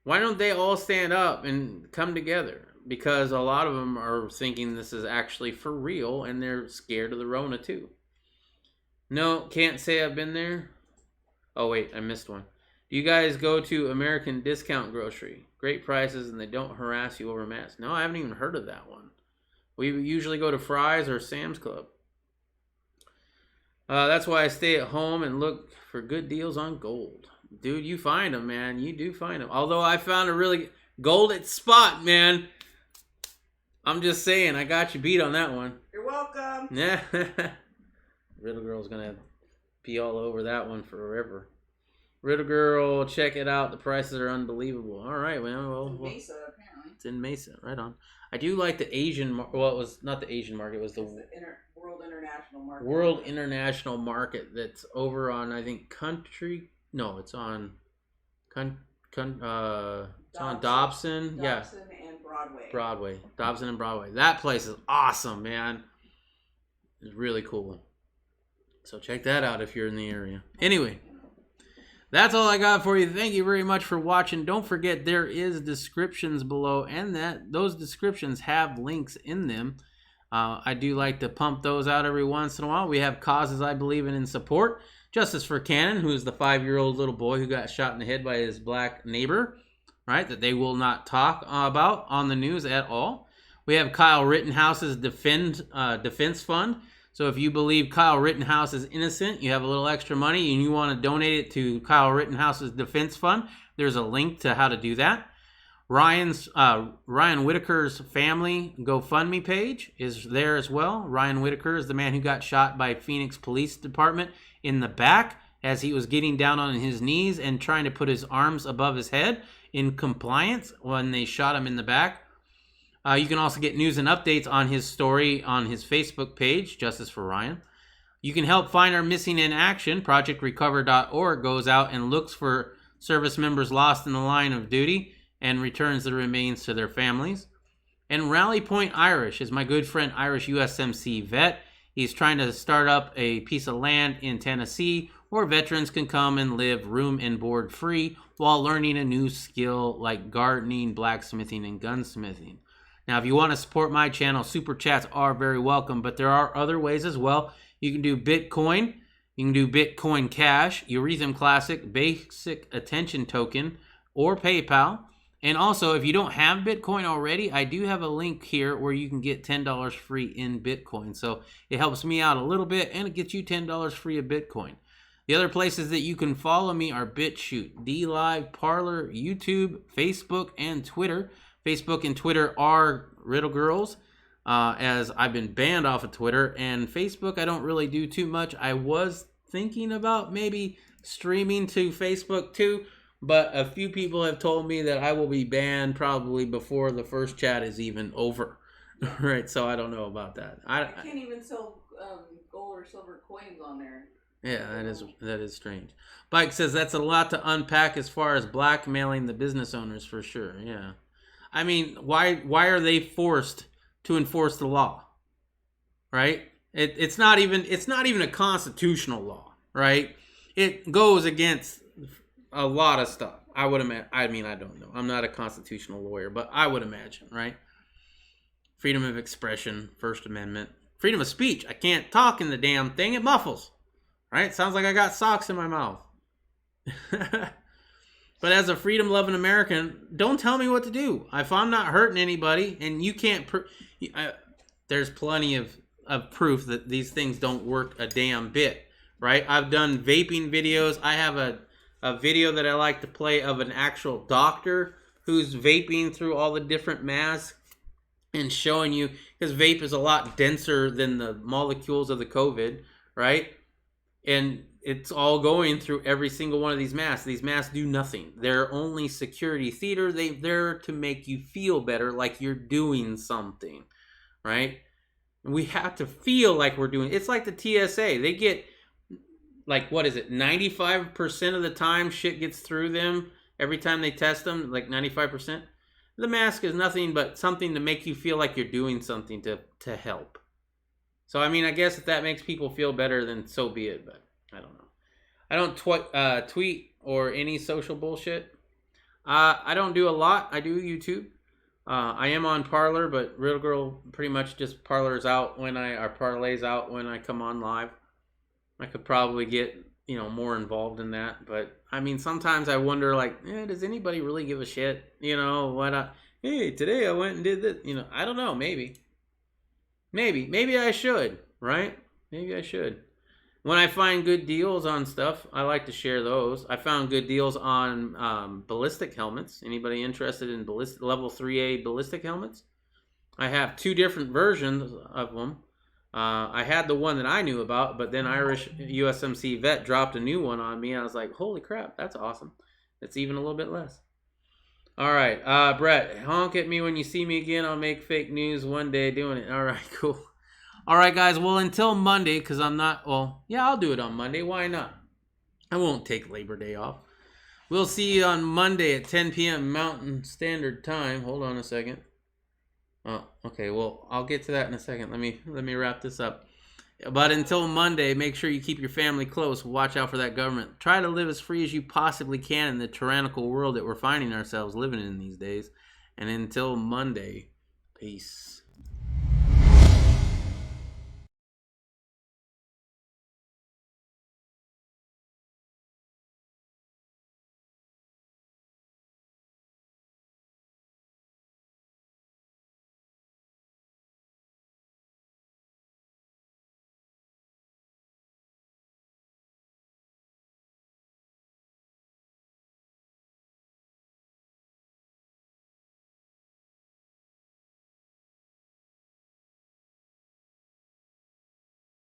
Why don't they all stand up and come together? Because a lot of them are thinking this is actually for real and they're scared of the Rona too. No, can't say I've been there. Oh wait, I missed one. Do you guys go to American Discount Grocery? Great prices and they don't harass you over masks. No, I haven't even heard of that one. We usually go to Fry's or Sam's Club. That's why I stay at home and look for good deals on gold. Dude, you find them, man. You do find them. Although I found a really gold at Spot, man. I'm just saying, I got you beat on that one. You're welcome. Yeah. Riddle Girl's going to be all over that one forever. Riddle Girl, check it out. The prices are unbelievable. All right, well, it's in Mesa, apparently. It's in Mesa, right on. I do like the Asian, well, it was not the Asian market, it was the World International Market. World International Market that's over on, I think, it's on, it's on Dobson. Yeah. And Broadway. Dobson and Broadway. That place is awesome, man. It's really cool. So check that out if you're in the area. Anyway, that's all I got for you. Thank you very much for watching. Don't forget there is descriptions below, and those descriptions have links in them. I do like to pump those out every once in a while. We have causes I believe in and support. Justice for Cannon, who is the 5-year-old little boy who got shot in the head by his black neighbor, right? That they will not talk about on the news at all. We have Kyle Rittenhouse's defense fund. So if you believe Kyle Rittenhouse is innocent, you have a little extra money and you want to donate it to Kyle Rittenhouse's defense fund, there's a link to how to do that. Ryan Whitaker's family GoFundMe page is there as well. Ryan Whitaker is the man who got shot by Phoenix Police Department in the back as he was getting down on his knees and trying to put his arms above his head in compliance when they shot him in the back. You can also get news and updates on his story on his Facebook page, Justice for Ryan. You can help find our missing in action. ProjectRecover.org goes out and looks for service members lost in the line of duty and returns the remains to their families. And Rally Point Irish is my good friend Irish USMC vet. He's trying to start up a piece of land in Tennessee where veterans can come and live room and board free while learning a new skill like gardening, blacksmithing, and gunsmithing. Now, if you want to support my channel, super chats are very welcome, but there are other ways as well. You can do Bitcoin, you can do Bitcoin Cash, Erethreum Classic, Basic Attention Token, or PayPal. And also, if you don't have Bitcoin already, I do have a link here where you can get $10 free in Bitcoin. So it helps me out a little bit, and it gets you $10 free of Bitcoin. The other places that you can follow me are BitChute, DLive, Parler, YouTube, Facebook, and Twitter. Facebook and Twitter are Riddle Girls, as I've been banned off of Twitter. And Facebook, I don't really do too much. I was thinking about maybe streaming to Facebook too, but a few people have told me that I will be banned probably before the first chat is even over. Right, so I don't know about that. I can't even sell gold or silver coins on there. Yeah, that is strange. Bike says that's a lot to unpack as far as blackmailing the business owners for sure. Yeah. I mean, why are they forced to enforce the law? Right? It's not even a constitutional law, right? It goes against a lot of stuff. I would imagine. I mean, I don't know. I'm not a constitutional lawyer, but I would imagine, right? Freedom of expression, First Amendment, freedom of speech. I can't talk in the damn thing. It muffles, right? Sounds like I got socks in my mouth. But as a freedom-loving American, don't tell me what to do. If I'm not hurting anybody, and you can't... there's plenty of proof that these things don't work a damn bit, right? I've done vaping videos. I have a video that I like to play of an actual doctor who's vaping through all the different masks and showing you, because vape is a lot denser than the molecules of the COVID, right? And it's all going through every single one of these masks. These masks do nothing. They're only security theater. They're there to make you feel better, like you're doing something, right? And we have to feel like we're doing. It's like the TSA. They get, like, what is it? 95% of the time shit gets through them every time they test them, like 95%. The mask is nothing but something to make you feel like you're doing something to help. So, I mean, I guess if that makes people feel better, then so be it, but I don't know. I don't tweet or any social bullshit. I don't do a lot. I do YouTube. I am on Parler, but Real Girl pretty much just parlays out when I come on live. I could probably get, more involved in that, but I mean, sometimes I wonder, like, does anybody really give a shit? Hey, today I went and did this. I don't know. Maybe I should, right? Maybe I should. When I find good deals on stuff, I like to share those. I found good deals on ballistic helmets. Anybody interested in level 3A ballistic helmets? I have 2 different versions of them. I had the one that I knew about, but then Irish USMC vet dropped a new one on me. I was like, holy crap, that's awesome. It's even a little bit less. All right, Brett, honk at me when you see me again. I'll make fake news one day doing it. All right, cool. All right, guys. Well, until Monday, because I'm not... Well, yeah, I'll do it on Monday. Why not? I won't take Labor Day off. We'll see you on Monday at 10 p.m. Mountain Standard Time. Hold on a second. Oh, okay. Well, I'll get to that in a second. Let me wrap this up. But until Monday, make sure you keep your family close. Watch out for that government. Try to live as free as you possibly can in the tyrannical world that we're finding ourselves living in these days. And until Monday, peace.